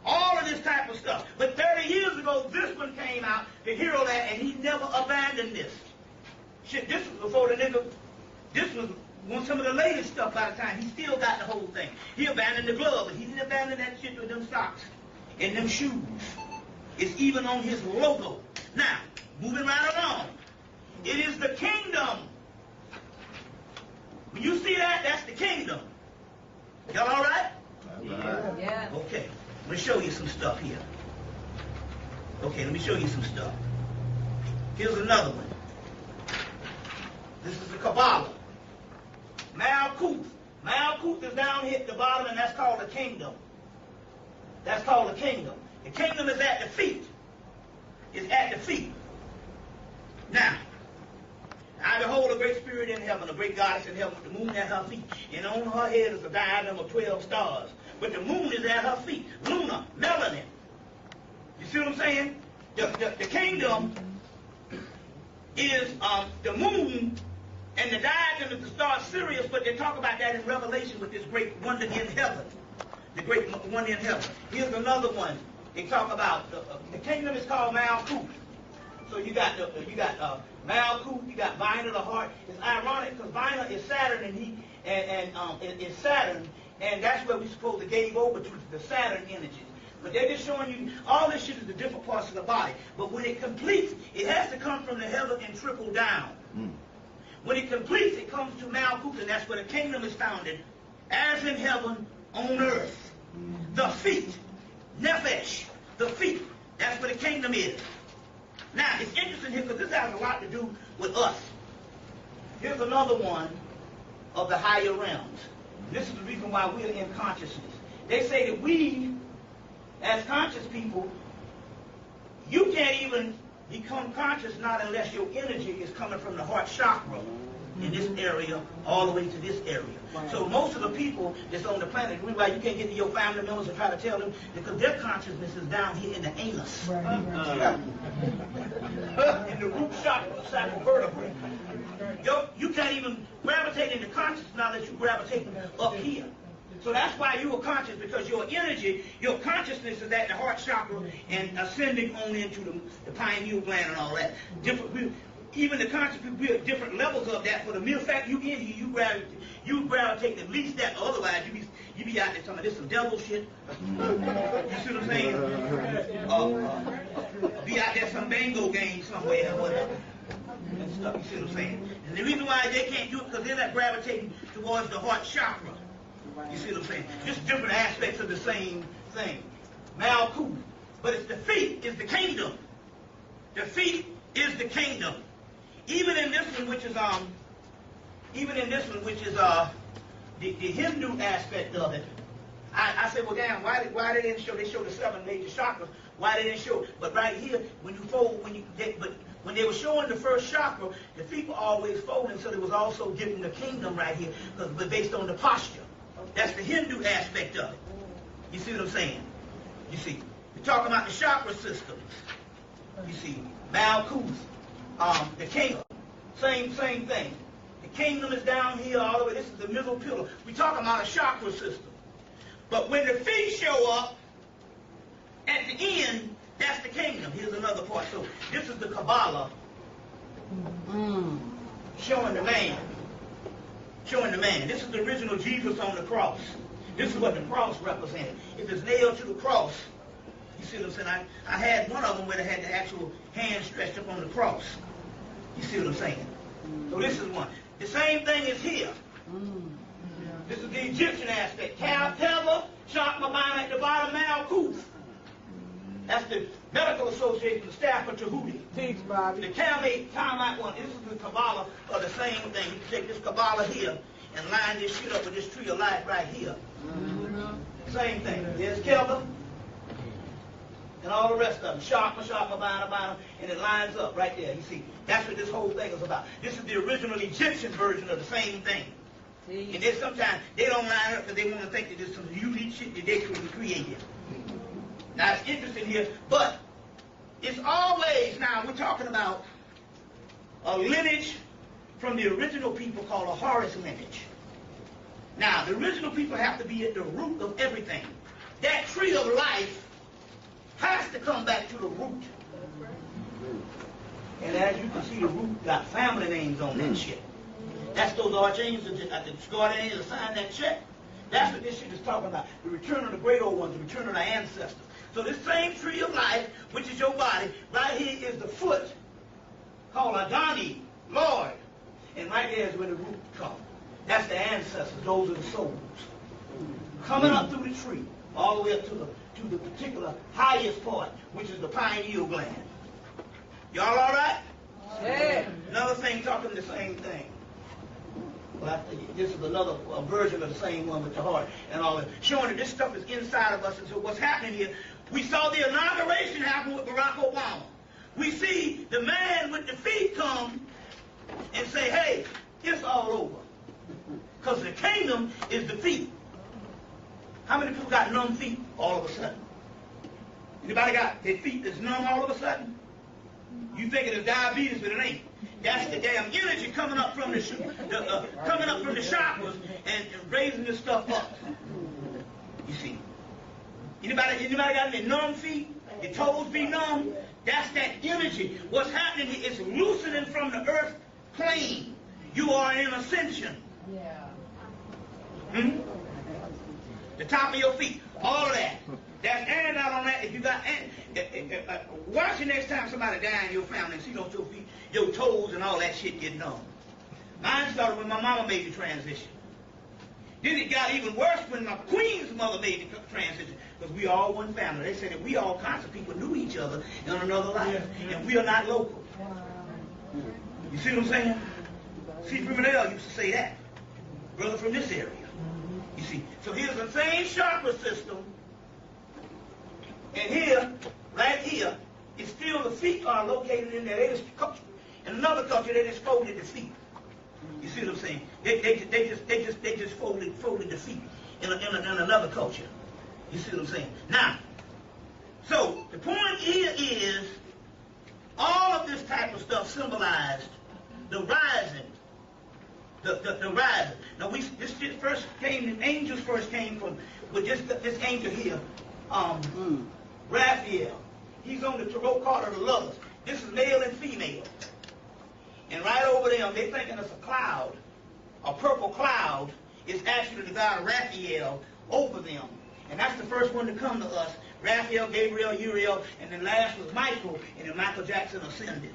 All of this type of stuff. But 30 years ago, this one came out, the hero that, and he never abandoned this. Shit, this was before the nigga, this was some of the latest stuff by the time. He still got the whole thing. He abandoned the glove, but he didn't abandon that shit with them socks and them shoes. It's even on his logo. Now, moving right along. It is the kingdom. When you see that, that's the kingdom. Y'all all right? Yeah. Okay. Let me show you some stuff here. Okay, let me show you some stuff. Here's another one. This is the Kabbalah. Malkuth. Malkuth is down here at the bottom, and that's called the kingdom. That's called the kingdom. The kingdom is at the feet. It's at the feet. Now, I behold a great spirit in heaven, a great goddess in heaven, with the moon at her feet. And on her head is a diadem of 12 stars. But the moon is at her feet. Luna, melanin. You see what I'm saying? The kingdom is the moon, and the diadem is the star Sirius, but they talk about that in Revelation with this great wonder in heaven. The great one in heaven. Here's another one. They talk about the kingdom is called Malkuth. So you got Malkuth, you got Vina the heart. It's ironic because Vina is Saturn and it's Saturn, and that's where we're supposed to gave over to the Saturn energies. But they're just showing you all this shit is the different parts of the body. But when it completes, it has to come from the heaven and trickle down. When it completes, it comes to Malkuth, and that's where the kingdom is founded, as in heaven, on earth. The feet, Nefesh, the feet. That's where the kingdom is. Now, it's interesting here because this has a lot to do with us. Here's another one of the higher realms. This is the reason why we're in consciousness. They say that we, as conscious people, you can't even become conscious not unless your energy is coming from the heart chakra in this area all the way to this area. So most of the people that's on the planet, the reason why you can't get to your family members and try to tell them, because their consciousness is down here in the anus. In the root chakra, sacral vertebrae. You can't even gravitate into consciousness now that you gravitate up here. So that's why you are conscious, because your energy, your consciousness is at the heart chakra and ascending on into the pineal gland and all that. Even the conscious people build different levels of that. For the mere fact you in here, you gravitate at least that. Otherwise, You be out there talking about this some devil shit. You see what I'm saying? Be out there some bingo game somewhere or whatever. And stuff, you see what I'm saying? And the reason why they can't do it because they're not gravitating towards the heart chakra. You see what I'm saying? Just different aspects of the same thing. Malkuth. But it's the feet is the kingdom. The feet is the kingdom. Even in this one, which is the Hindu aspect of it, I say, well, damn, why they didn't show? They showed the 7 major chakras. Why they didn't show? But right here, when they were showing the first chakra, the feet were always folding, so there was also giving the kingdom right here, but based on the posture. That's the Hindu aspect of it. You see what I'm saying? You see, we're talking about the chakra systems. You see, Malkuth, the kingdom, same thing. The kingdom is down here all the way. This is the middle pillar. We're talking about a chakra system. But when the feet show up, at the end, that's the kingdom. Here's another part. So this is the Kabbalah showing the man. Showing the man. This is the original Jesus on the cross. This is what the cross represented. If it's nailed to the cross, you see what I'm saying? I had one of them where they had the actual hand stretched up on the cross. You see what I'm saying? So this is one. The same thing is here. This is the Egyptian aspect. Teva, Shakmabana at the bottom, Malkuth. That's the medical association, the staff of Tahuti. Teach, Bobby. The Talmud one. This is the Kabbalah of the same thing. You can take this Kabbalah here and line this shit up with this tree of life right here. Same thing. There's Kelvin and all the rest of them. Shakma, Bana, and it lines up right there. You see, that's what this whole thing is about. This is the original Egyptian version of the same thing. And then sometimes they don't line up because they want to think that there's some unique shit that they created. Now it's interesting here, but it's always, now we're talking about a lineage from the original people called a Horus lineage. Now the original people have to be at the root of everything. That tree of life has to come back to the root. And as you can see, the root got family names on that shit. That's those archangels that the guardians assigned that check. That's what this shit is talking about. The return of the great old ones, the return of the ancestors. So this same tree of life, which is your body, right here is the foot, called Adani, Lord. And right there is where the root comes. That's the ancestors. Those are the souls. Coming up through the tree, all the way up to the particular highest part, which is the pineal gland. Y'all all right? Yeah. Another thing talking the same thing. Well, I think this is another version of the same one with the heart and all that, showing that this stuff is inside of us. And so what's happening here, we saw the inauguration happen with Barack Obama. We see the man with the feet come and say, hey, it's all over. Because the kingdom is the feet. How many people got numb feet all of a sudden? Anybody got their feet that's numb all of a sudden? You think it is diabetes, but it ain't. That's the damn energy coming up from the chakras and raising this stuff up. You see. Anybody got any numb feet? Your toes be numb? That's that energy. What's happening here is loosening from the earth plane. You are in ascension. The top of your feet. All of that. That's antidote on that. If you got watch the next time somebody die in your family and see those your feet, your toes and all that shit get numb. Mine started when my mama made the transition. Then it got even worse when my queen's mother made the transition. Because we all one family. They said that we all kinds of people knew each other in another life. And we are not local. You see what I'm saying? See, Primadale used to say that. Brother from this area. You see. So here's the same chakra system. And here, right here, it's still the feet are located in there. They just in another culture they just folded the feet. You see what I'm saying? They just folded the feet in another culture. You see what I'm saying? Now, so the point here is all of this type of stuff symbolized the rising. The rising. Now this first came, the angels first came from with this angel here, Raphael. He's on the tarot card of the lovers. This is male and female. And right over them, they're thinking it's a cloud. A purple cloud is actually the god Raphael over them. And that's the first one to come to us. Raphael, Gabriel, Uriel, and then last was Michael, and then Michael Jackson ascended.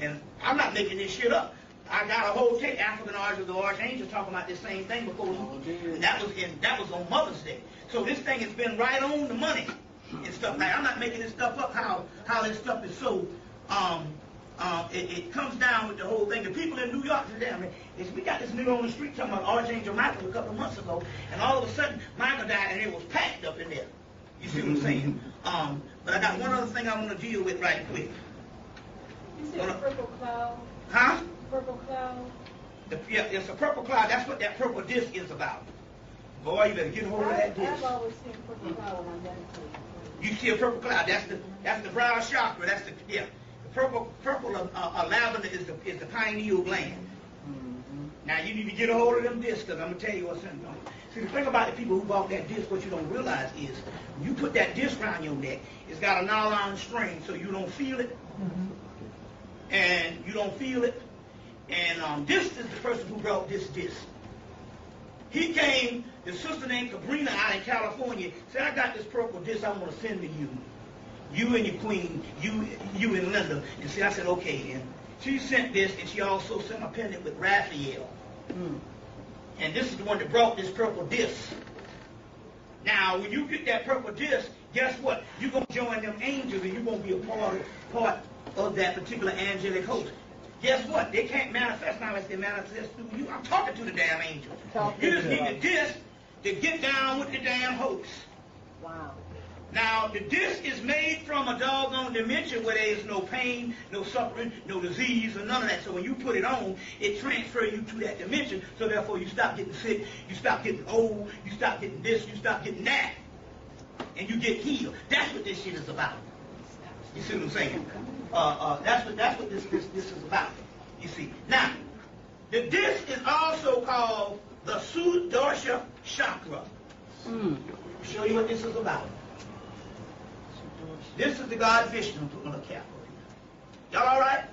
And I'm not making this shit up. I got a whole tape, African Archangels of Archangels, talking about this same thing before. And that was on Mother's Day. So this thing has been right on the money and stuff. Like, I'm not making this stuff up. How this stuff is so. It comes down with the whole thing. The people in New York, we got this nigga on the street talking about Archangel Michael a couple of months ago, and all of a sudden Michael died, and it was packed up in there. You see what I'm saying? But I got one other thing I want to deal with right quick. You said a purple cloud. Huh? Purple cloud. Yeah, it's a purple cloud. That's what that purple disc is about. Boy, you better get hold of that disc. I've always seen purple cloud when I'm meditating. You see a purple cloud. That's the brow chakra. That's the purple lavender is the pineal gland. Now you need to get a hold of them discs, because I'm gonna tell you what's in them. See, the thing about the people who bought that disc, what you don't realize is, when you put that disc around your neck, it's got a nylon string, so you don't feel it, and you don't feel it. And this is the person who brought this disc. He came, his sister named Sabrina out in California, said, I got this purple disc I want to send to you. You and your queen, you and Linda. And see, I said, okay then. She sent this, and she also sent a pendant with Raphael. And this is the one that brought this purple disc. Now, when you get that purple disc, guess what? You're going to join them angels, and you're going to be a part of that particular angelic host. Guess what? They can't manifest now unless they manifest through you. I'm talking to the damn angels. You just need the disc to get down with the damn host. Wow. Now, the disc is made from a doggone dimension where there is no pain, no suffering, no disease, or none of that. So when you put it on, it transfers you to that dimension. So therefore, you stop getting sick, you stop getting old, you stop getting this, you stop getting that, and you get healed. That's what this shit is about. You see what I'm saying? That's what this is about. You see. Now, the disc is also called the Sudarsha chakra. I'll show you what this is about. This is the god Vishnu. I'm putting a cap over here. Y'all all right?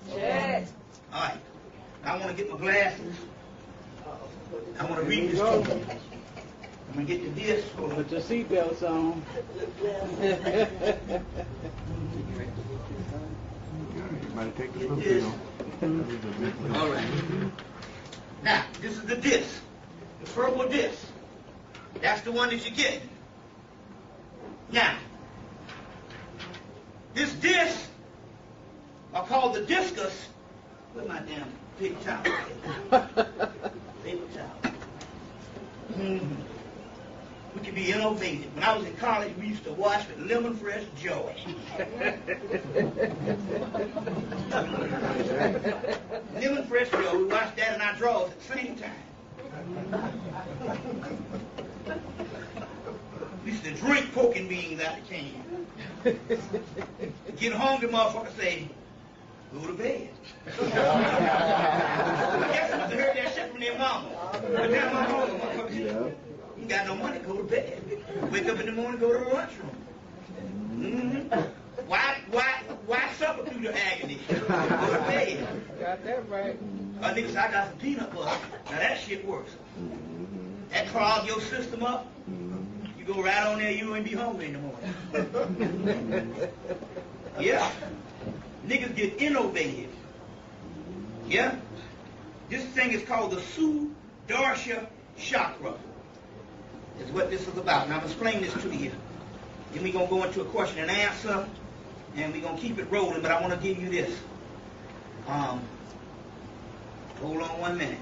Yes. All right. I want to get my glasses. I want to read this to you. I'm going to get the disc. Put your seatbelts on. Might take Get this. All right. Now, this is the disc. The purple disc. That's the one that you get. Now, this disc are called the discus. Where's my damn paper towel? Paper towel. We can be innovative. When I was in college, we used to wash with lemon fresh joy. Lemon fresh joy. We washed that in our drawers at the same time. We used to drink pork and beans out the can. Get hungry, motherfucker, say, go to bed. I guess I must have heard that shit from their mama. But their mama, motherfucker, you got no money, go to bed. Wake up in the morning, go to the lunchroom. Why suffer through the agony? Go to bed. Got that right. Nigga said, I got some peanut butter. Now that shit works. That clogs your system up. You go right on there, you ain't be hungry in the morning. Yeah. Niggas get innovative. Yeah? This thing is called the Sudarsha chakra. Is what this is about. Now I'm explaining this to you. Then we're going to go into a question and answer, and we're going to keep it rolling, but I want to give you this. Hold on 1 minute.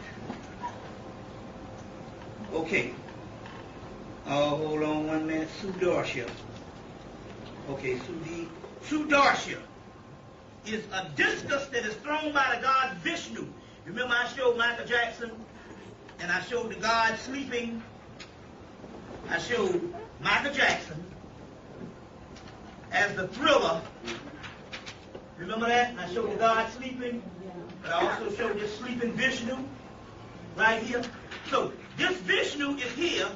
Okay. Hold on 1 minute. Sudarsha. Okay, Sudarsha is a discus that is thrown by the god Vishnu. Remember I showed Michael Jackson, and I showed the god sleeping. I showed Michael Jackson as the Thriller. Remember that? And I showed the god sleeping. But I also showed this sleeping Vishnu right here. So this Vishnu is here.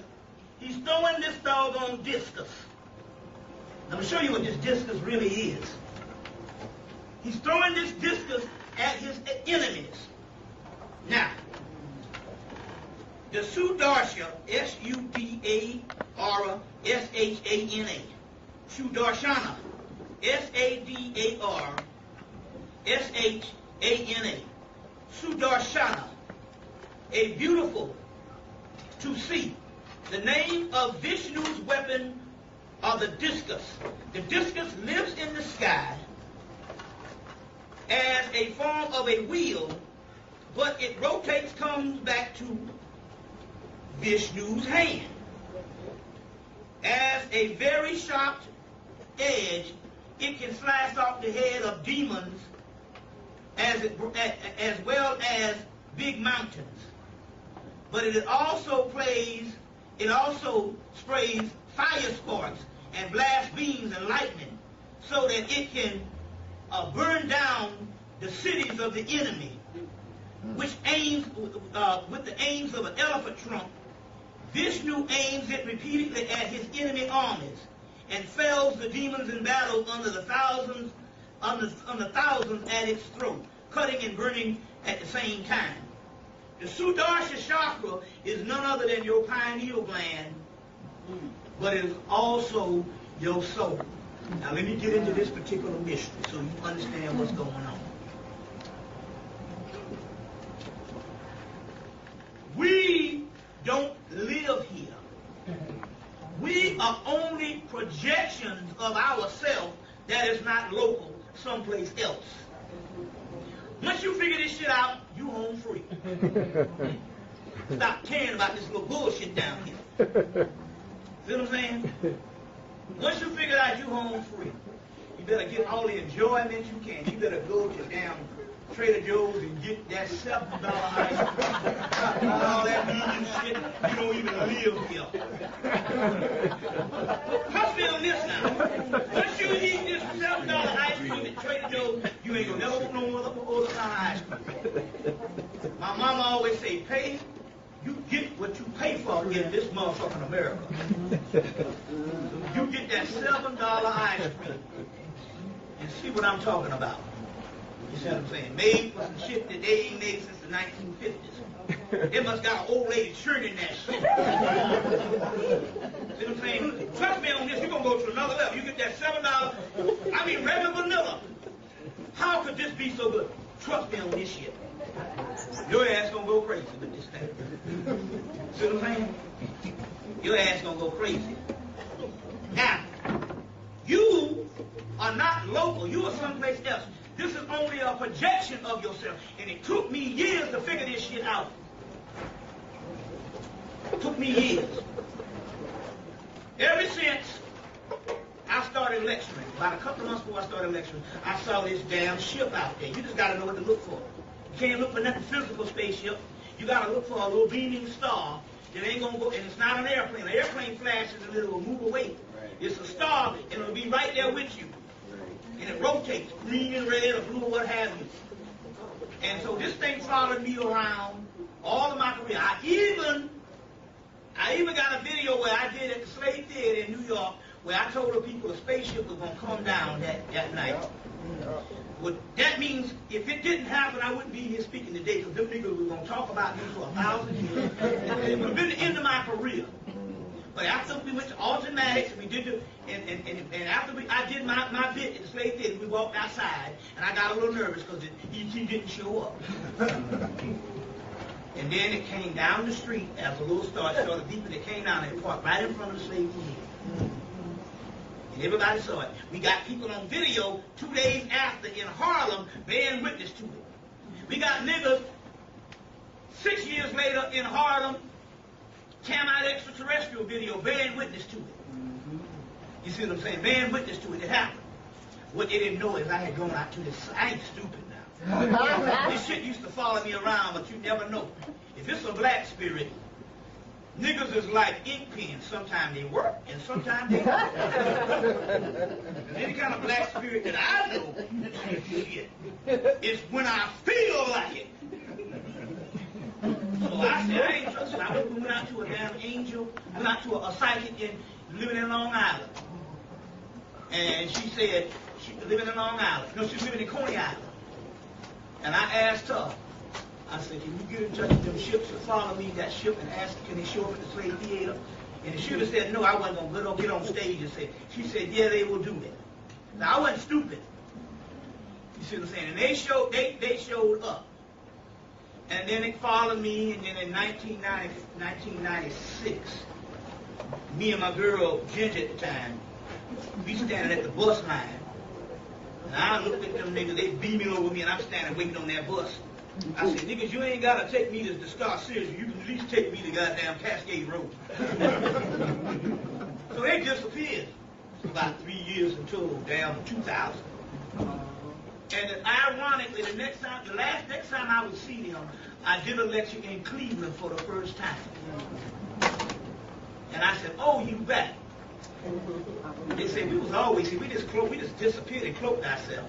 He's throwing this doggone discus. I'm going to show you what this discus really is. He's throwing this discus at his enemies. Now, The Sudarsha, S-U-D-A-R-S-H-A-N-A. Sudarshana, S-A-D-A-R-S-H-A-N-A. Sudarshana, a beautiful to see. The name of Vishnu's weapon are the discus. The discus lives in the sky as a form of a wheel, but it rotates, comes back to Vishnu's hand. As a very sharp edge, it can slice off the head of demons as well as big mountains. But it also sprays fire sparks and blast beams and lightning so that it can burn down the cities of the enemy, which aims with the aims of an elephant trunk. Vishnu aims it repeatedly at his enemy armies and fells the demons in battle under thousands at its throat, cutting and burning at the same time. The Sudarsha chakra is none other than your pineal gland, but it is also your soul. Now let me get into this particular mystery so you understand what's going on. We don't live here. We are only projections of ourselves that is not local someplace else. Once you figure this shit out, you home free. Stop caring about this little bullshit down here. See what I'm saying? Once you figure out you home free, you better get all the enjoyment you can. You better go to damn Trader Joe's and get that $7 ice cream. All that vegan shit, you don't even live here. Trust me on this now. Once you eat this $7 ice cream at Trader Joe's, you ain't gonna never want no other kind of ice cream. My mama always say, you get what you pay for in this motherfucking America. You get that $7 ice cream and see what I'm talking about. You see what I'm saying? Made for some shit that they ain't made since the 1950s. They must got an old lady churning that shit. See what I'm saying? Trust me on this, you're going to go to another level. You get that $7, regular vanilla. How could this be so good? Trust me on this shit. Your ass going to go crazy with this thing. See what I'm saying? Your ass going to go crazy. Now, you are not local. You are someplace else. This is only a projection of yourself. And it took me years to figure this shit out. It took me years. Ever since I started lecturing, about a couple of months before I started lecturing, I saw this damn ship out there. You just got to know what to look for. You can't look for nothing physical spaceship. You got to look for a little beaming star that ain't going to go, and it's not an airplane. An airplane flashes and it will move away. It's a star, and it'll be right there with you. And it rotates, green and red or blue or what have you. And so this thing followed me around all of my career. I even got a video where I did at the Slave Theater in New York where I told the people a spaceship was going to come down that night. Well, that means if it didn't happen, I wouldn't be here speaking today because them niggas were going to talk about me for 1,000 years. It would have been the end of my career. But after we went to automatics, we did and after I did my bit at the Slave Theater, we walked outside, and I got a little nervous because he didn't show up. And then it came down the street as a little star, started beeping. It came down and parked right in front of the Slave Theater. And everybody saw it. We got people on video 2 days after in Harlem bearing witness to it. We got niggas 6 years later in Harlem came out extraterrestrial video bearing witness to it. You see what I'm saying? Bearing witness to it. It happened. What they didn't know is I had gone out to this. I ain't stupid now. This shit used to follow me around, but you never know. If it's a black spirit, niggas is like ink pens. Sometimes they work, and sometimes they don't. Any kind of black spirit that I know is when I feel like it. So I said, I ain't trusting. I went out to a damn angel, went out to a psychic living in Long Island. And she said, she was living in Long Island. No, she was living in Coney Island. And I asked her, I said, can you get in touch with them ships that follow me, that ship, and ask, can they show up at the slave theater? And the shooter said, no, I wasn't going to get on stage and say. She said, yeah, they will do that. Now, I wasn't stupid. You see what I'm saying? And they showed up. And then they followed me, and then in 1996, me and my girl, Ginger at the time, we standing at the bus line. And I looked at them niggas, they beaming over me, and I'm standing waiting on that bus. I said, niggas, you ain't got to take me to the Star Sirius. You can at least take me to goddamn Cascade Road. So they disappeared. About 3 years until down 2000. And ironically, next time I would see them, I did a lecture in Cleveland for the first time. And I said, oh, you back. They said, we was always here. We just disappeared and cloaked ourselves.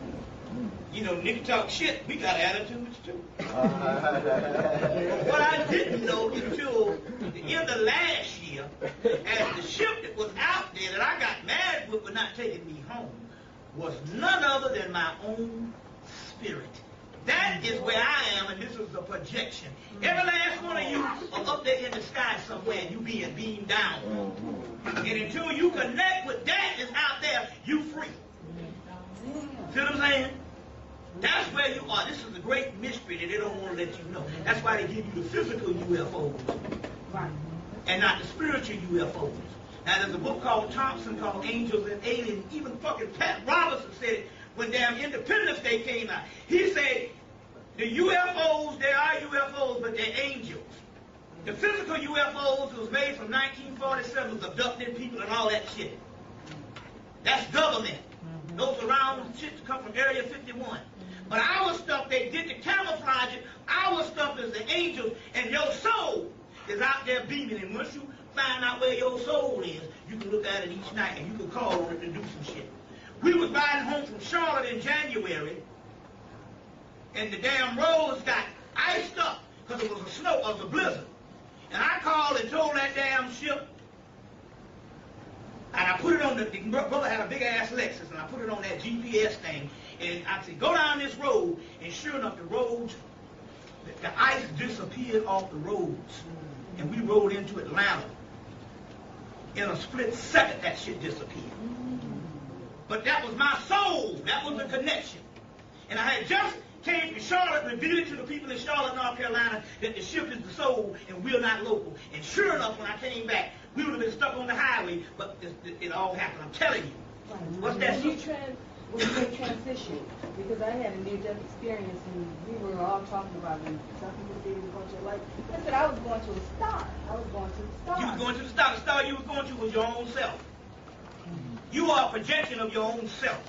You know, niggas talk shit, we got attitudes too. What I didn't know until the end of last year, as the ship that was out there that I got mad with for not taking me home, was none other than my own spirit. That is where I am, and this is the projection. Every last one of you are up there in the sky somewhere, and you being beamed down. And until you connect with that is out there, you free. See what I'm saying? That's where you are. This is a great mystery that they don't want to let you know. That's why they give you the physical UFOs and not the spiritual UFOs. Now, there's a book called Thompson called Angels and Aliens. Even fucking Pat Robertson said it when damn Independence Day came out. He said, the UFOs, they are UFOs, but they're angels. The physical UFOs was made from 1947, was abducting people and all that shit. That's government. Those around shit come from Area 51. But our stuff, they did the camouflage it. Our stuff is the angels, and your soul is out there beaming. And once you find out where your soul is, you can look at it each night, and you can call on it to do some shit. We was riding home from Charlotte in January, and the damn roads got iced up because it was a blizzard. And I called and told that damn ship, and I put it on the brother had a big ass Lexus, and I put it on that GPS thing, and I said, go down this road, and sure enough, the roads, the ice disappeared off the roads, and we rode into Atlanta. In a split second, that shit disappeared. But that was my soul. That was the connection. And I had just came from Charlotte, revealed it to the people in Charlotte, North Carolina, that the ship is the soul and we're not local. And sure enough, when I came back, we would have been stuck on the highway, but it all happened. I'm telling you. What's that? When you transition, because I had a near-death experience, and we were all talking about it. Some people said you were going to a light. I said I was going to a star. I was going to the star. You was going to the star. The star you was going to was your own self. You are a projection of your own self.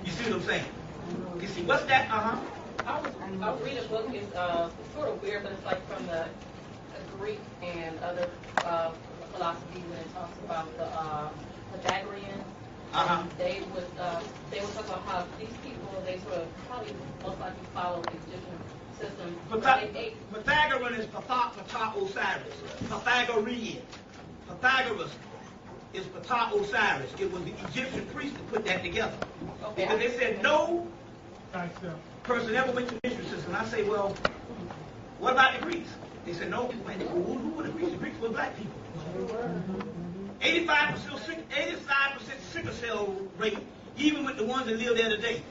You see what I'm saying? You see, what's that? I was reading a book. It's sort of weird, but it's like from the Greek and other philosophy when it talks about the Pythagoreans. They would talk about how these people, they sort of probably most likely follow the Egyptian system. Pythagorean is Osiris. Pythagorean. Pythagoras is Osiris. It was the Egyptian priest that put that together. Okay. Because they said no person ever went to the Egyptian system. I say, well, what about the Greeks? They said no. Who were the Greeks? The Greeks were black people. 85% sickle cell rate, even with the ones that live there today.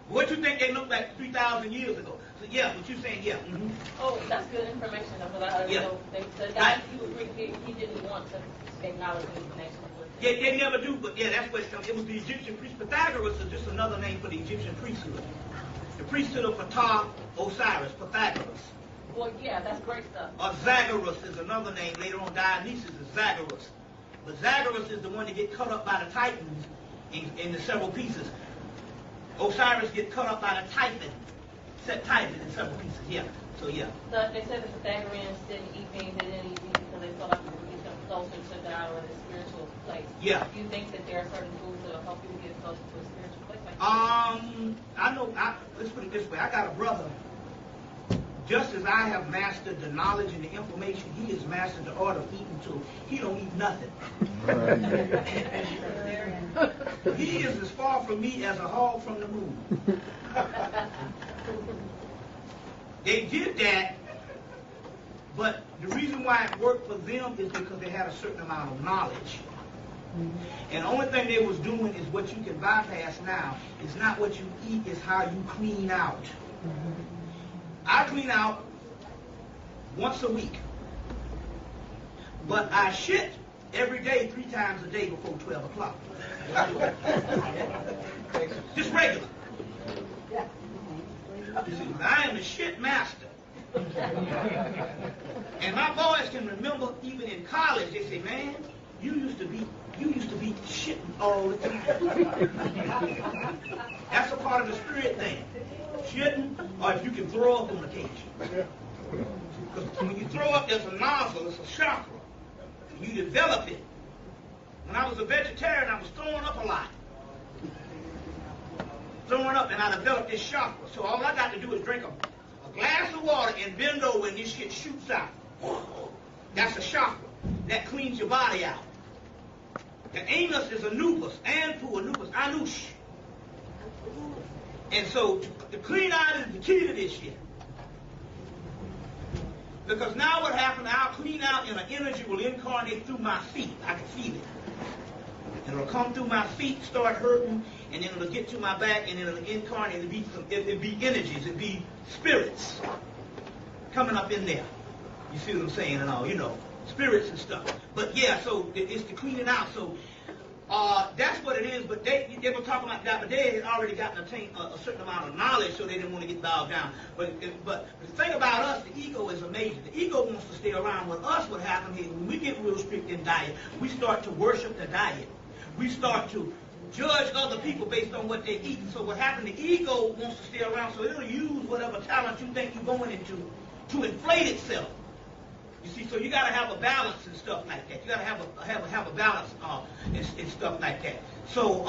What you think they looked like 3,000 years ago? So yeah, what you saying? Yeah. Mm-hmm. Oh, that's good information. Because you know, the guy he was Greek, he didn't want to acknowledge any connection with. Yeah, they never do. But yeah, that's what it was. The Egyptian priest. Pythagoras is just another name for the Egyptian priesthood. The priesthood of Osiris, Pythagoras. Well, yeah, that's great stuff. Or Zagorus is another name. Later on, Dionysus is Zagorus. But Zagorus is the one that get cut up by the Titans in the several pieces. Osiris get cut up by the Titan, Titan in several pieces. Yeah. So yeah. So they said the Pythagoreans didn't eat things they didn't eat because they felt like it would get them closer to God or the spiritual place. Yeah. Do you think that there are certain foods that will help you get closer to a spiritual place? Like I know. Let's put it this way. I got a brother. Just as I have mastered the knowledge and the information, he has mastered the art of eating too. He don't eat nothing. He is as far from me as a hog from the moon. They did that, but the reason why it worked for them is because they had a certain amount of knowledge. And the only thing they was doing is what you can bypass now. It's not what you eat, it's how you clean out. I clean out once a week. But I shit every day, 3 times a day before 12 o'clock. Just regular. You see, I am the shit master. And my boys can remember even in college, they say, man, you used to be shitting all the time. That's a part of the spirit thing. Shitting, or if you can throw up on occasion. Because when you throw up, there's a nozzle, it's a chakra. You develop it. When I was a vegetarian, I was throwing up a lot. Throwing up, and I developed this chakra. So all I got to do is drink a glass of water and bend over, and this shit shoots out. That's a chakra. That cleans your body out. The anus is anubis, anpu, anubis, anush. And so to clean out is the key to this shit. Because now what happened, I'll clean out and an energy will incarnate through my feet. I can feel it. And it'll come through my feet, start hurting, and then it'll get to my back, and then it'll incarnate. It'll be energies, it'll be spirits coming up in there. You see what I'm saying and all, you know, spirits and stuff. But yeah, so it's the cleaning out. So that's what it is. But they were talking about that, but they had already gotten a certain amount of knowledge, so they didn't want to get bogged down. But the thing about us, the ego is amazing. The ego wants to stay around. With us, what happens is when we get real strict in diet, we start to worship the diet. We start to judge other people based on what they eat. So what happened, the ego wants to stay around, so it'll use whatever talent you think you're going into to inflate itself. You see, so you got to have a balance and stuff like that. You got to have a balance and stuff like that. So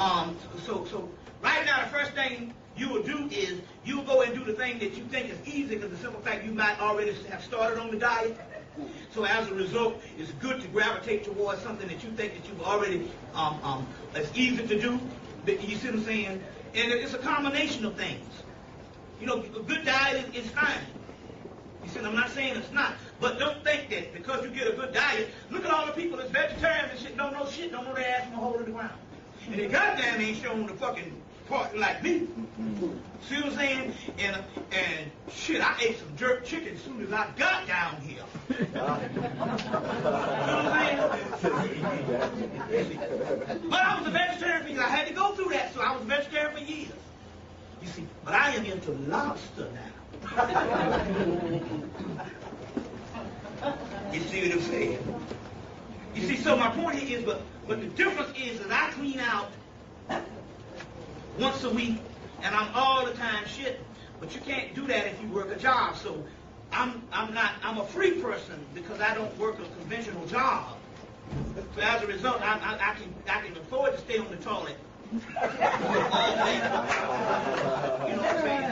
so right now, the first thing you will do is you will go and do the thing that you think is easy, because the simple fact you might already have started on the diet. So as a result, it's good to gravitate towards something that you think that you've already that's easy to do. You see what I'm saying? And it's a combination of things. You know, a good diet is fine. You see, I'm not saying it's not. But don't think that because you get a good diet, look at all the people that's vegetarian and shit, don't know their ass from a hole in the ground. And they goddamn ain't showing the fucking part like me. See what I'm saying? And shit, I ate some jerk chicken as soon as I got down here. See what I'm saying? But I was a vegetarian for years. I had to go through that, so I was a vegetarian for years. You see, but I am into lobster now. You see what I'm saying? You see, so my point here is, but the difference is that I clean out once a week, and I'm all the time shitting. But you can't do that if you work a job. So I'm a free person because I don't work a conventional job. So as a result, I can afford to stay on the toilet. You know what I'm saying?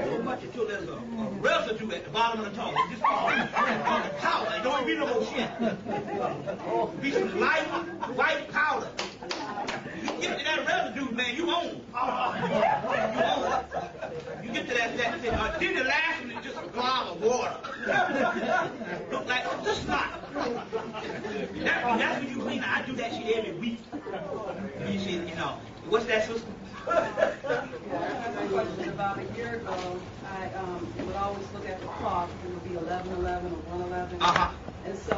So much until there's a residue at the bottom of the toilet. Just on the towel. It don't be no more shit. Be some light white powder. You get to that residue, man, you own. You own. You get to that then the last one is just a glob of water. Look like just snot. That's when you clean. I do that shit every week. You see, you know, what's that, sister? About a year ago, I would always look at the clock. It would be 11:11 or 1:11. And so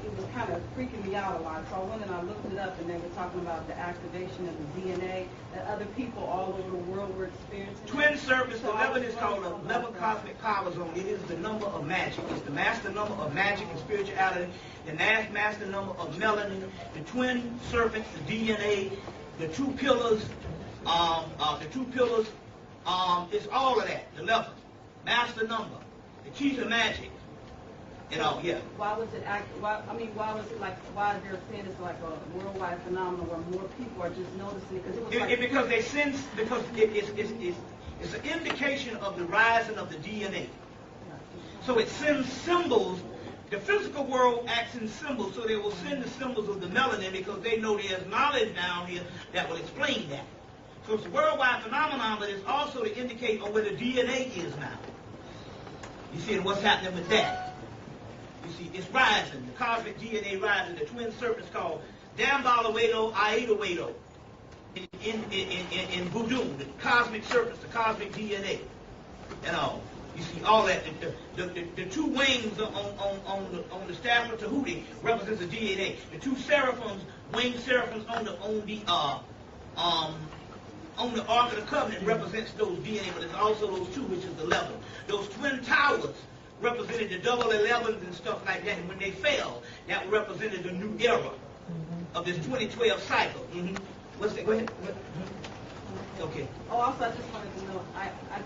it was kind of freaking me out a lot. So I went and I looked it up, and they were talking about the activation of the DNA that other people all over the world were experiencing. Twin surface 11 is called 11 cosmic power zone. It is the number of magic. It's the master number of magic and spirituality. The master number of melanin. The twin surface, the DNA, the two pillars. It's all of that. The 11, master number, the key to magic. You know, yeah. Why was it why is they're saying it's like a worldwide phenomenon where more people are just noticing it? Because they sense, because it's an indication of the rising of the DNA. So it sends symbols. The physical world acts in symbols, so they will send the symbols of the melanin because they know there's knowledge down here that will explain that. So it's a worldwide phenomenon, but it's also to indicate on where the DNA is now. You see, and what's happening with that? You see, it's rising. The cosmic DNA rising. The twin serpents called Dambalawedo, Aedawedo. In voodoo, the cosmic serpents, the cosmic DNA, and all. You see all that. The two wings on the staff of Tahuti represents the DNA. The two seraphims, winged seraphims on the Ark of the Covenant represents those DNA, but there's also those two, which is the 11. Those twin towers represented the double 11s and stuff like that. And when they fell, that represented the new era of this 2012 cycle. What's that? Go ahead. Okay. Oh, also, I just wanted to know,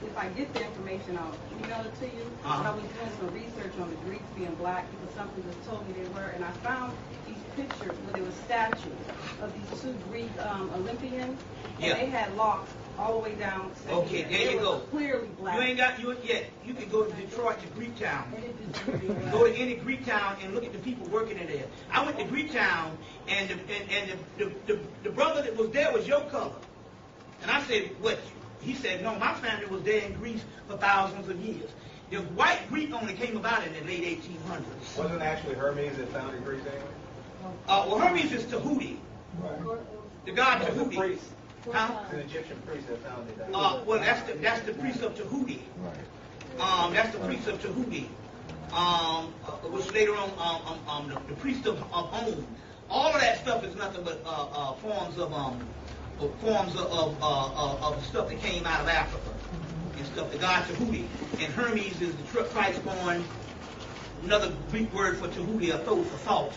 if I get the information, I'll email it to you. I was doing some research on the Greeks being black because something just told me they were, and I found these pictures where there were statues of these two Greek Olympians, and they had locks all the way down. Okay, there you go. Clearly black. You ain't got you yet. You can go to Detroit to Greektown. Go to any Greektown and look at the people working in there. I went to Greektown, and the brother that was there was your color. And I said, what? He said, no, my family was there in Greece for thousands of years. The white Greek only came about in the late 1800s. Wasn't actually Hermes that founded Greece anyway? Well, Hermes is Tahuti. Right. The god The Tahuti. priest. Huh? It's an Egyptian priest that founded that. Well, that's the priest of Tahuti. That's the priest of Tahuti. Which later on, the priest of Om. All of that stuff is nothing but forms of stuff that came out of Africa and stuff. The god Tahuti, and Hermes is the Christ-born. Another Greek word for Tahuti, a thought for thought,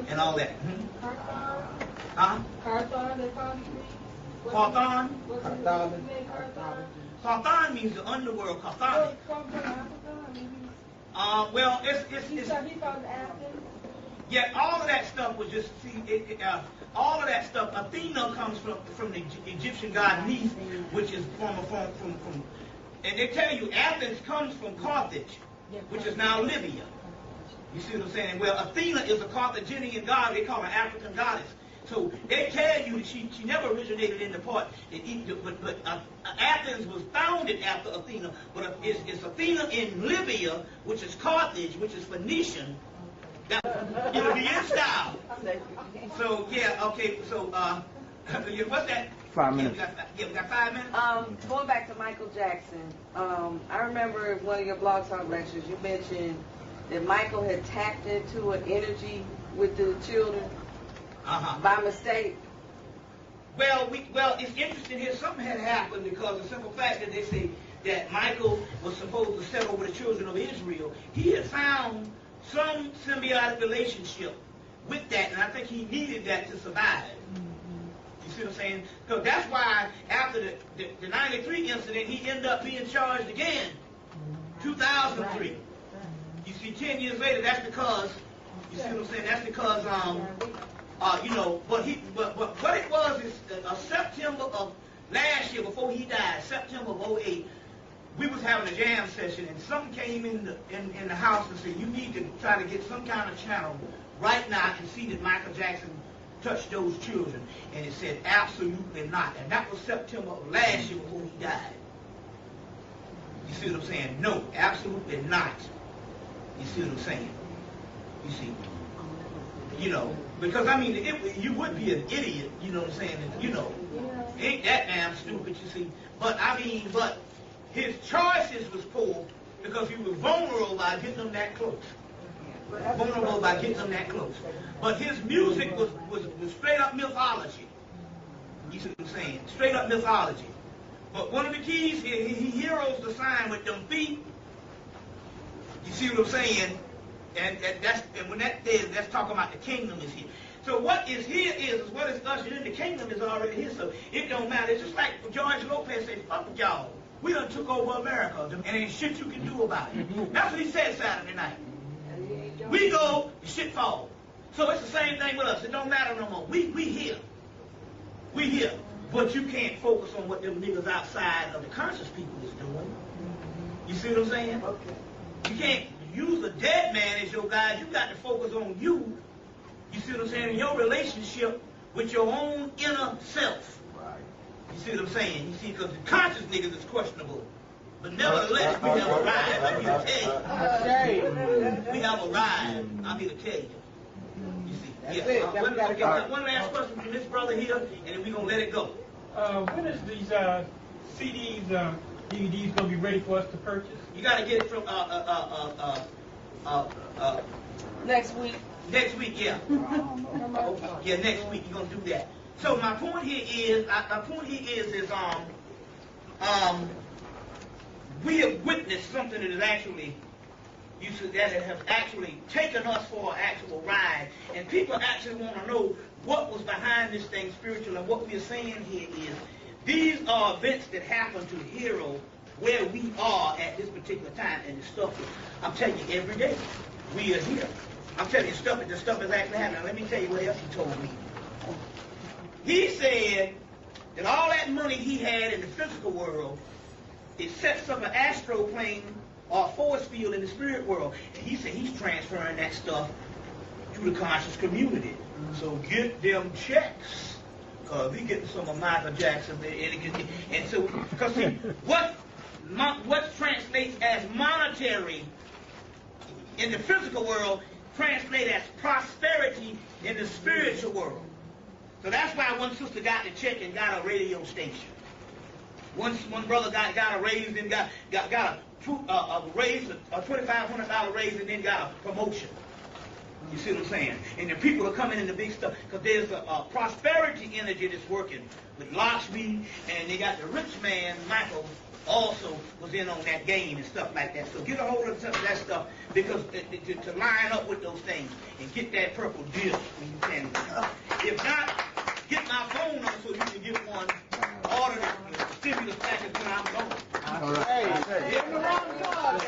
and all that. Carthon, they call it. Carthon. Carthon. Carthon means the underworld. Carthon. Well, it's He found Athens. yeah. All of that stuff was just all of that stuff. Athena comes from the Egyptian god Neith, which is from and they tell you Athens comes from Carthage, which is now Libya. You see what I'm saying? Well, Athena is a Carthaginian god. They call her African goddess. So they tell you that she never originated in the part in Egypt, but Athens was founded after Athena. But it's Athena in Libya, which is Carthage, which is Phoenician. It'll be in style. So yeah, okay. So what's that? 5 minutes. We got 5 minutes. Going back to Michael Jackson, I remember in one of your Blog Talk lectures you mentioned that Michael had tapped into an energy with the children by mistake. Well, it's interesting here. Something had happened because of the simple fact that they say that Michael was supposed to settle with the children of Israel. He had found some symbiotic relationship with that, and I think he needed that to survive. You see what I'm saying? Because that's why after the 93 incident, he ended up being charged again, 2003. You see, 10 years later, that's because, you see what I'm saying? That's because, but what it was is September of last year, before he died, September of 08, we was having a jam session, and something came in the house and said, you need to try to get some kind of channel right now and see that Michael Jackson touched those children. And it said, absolutely not. And that was September of last year before he died. You see what I'm saying? No, absolutely not. You see what I'm saying? You see? Because I mean, you would be an idiot, you know what I'm saying? Ain't that damn stupid, you see? But his choices was poor because he was vulnerable by getting them that close. But his music was straight up mythology. You see what I'm saying? Straight up mythology. But one of the keys, he heroes the sign with them feet. You see what I'm saying? And when that's talking about the kingdom is here. So what is here is what is ushered in. The kingdom is already here, so it don't matter. It's just like George Lopez said, fuck y'all. We done took over America, and ain't shit you can do about it. That's what he said Saturday night. We go, the shit fall. So it's the same thing with us. It don't matter no more. We here. We here. But you can't focus on what them niggas outside of the conscious people is doing. You see what I'm saying? You can't use a dead man as your guide. You got to focus on you. You see what I'm saying? In your relationship with your own inner self. You see what I'm saying? You see, because the conscious niggas is questionable. But nevertheless, we have arrived. I'm here to tell you. We have arrived. I'm here to tell you. You see. That's Yeah. it. Then we gotta go. One last question from this brother here, and then we're going to let it go. When is these CDs, DVDs going to be ready for us to purchase? You got to get it from Next week. next week, yeah. Yeah, next week you're gonna do that. So my point here is, we have witnessed something that is actually, that has actually taken us for an actual ride, and people actually want to know what was behind this thing spiritual. And what we are saying here is, these are events that happen to hero where we are at this particular time, and the stuff is, I'm telling you, every day we are here. I'm telling you, the stuff is actually happening. Let me tell you what else he told me. He said that all that money he had in the physical world, it sets up an astral plane or a force field in the spirit world. And he said he's transferring that stuff to the conscious community. So get them checks. Because we getting some of Michael Jackson. And so, because see, what translates as monetary in the physical world translate as prosperity in the spiritual world. So that's why one sister got the check and got a radio station. One brother got a raise and got a raise, a $2,500 raise, and then got a promotion. You see what I'm saying? And the people are coming into big stuff because there's a prosperity energy that's working with Lakshmi, and they got the rich man, Michael, also was in on that game and stuff like that. So get a hold of some of that stuff, because to line up with those things and get that purple deal when you can. If not, get my phone number so you can get one, order the stimulus package when I'm gone. Hey, give him a round of applause.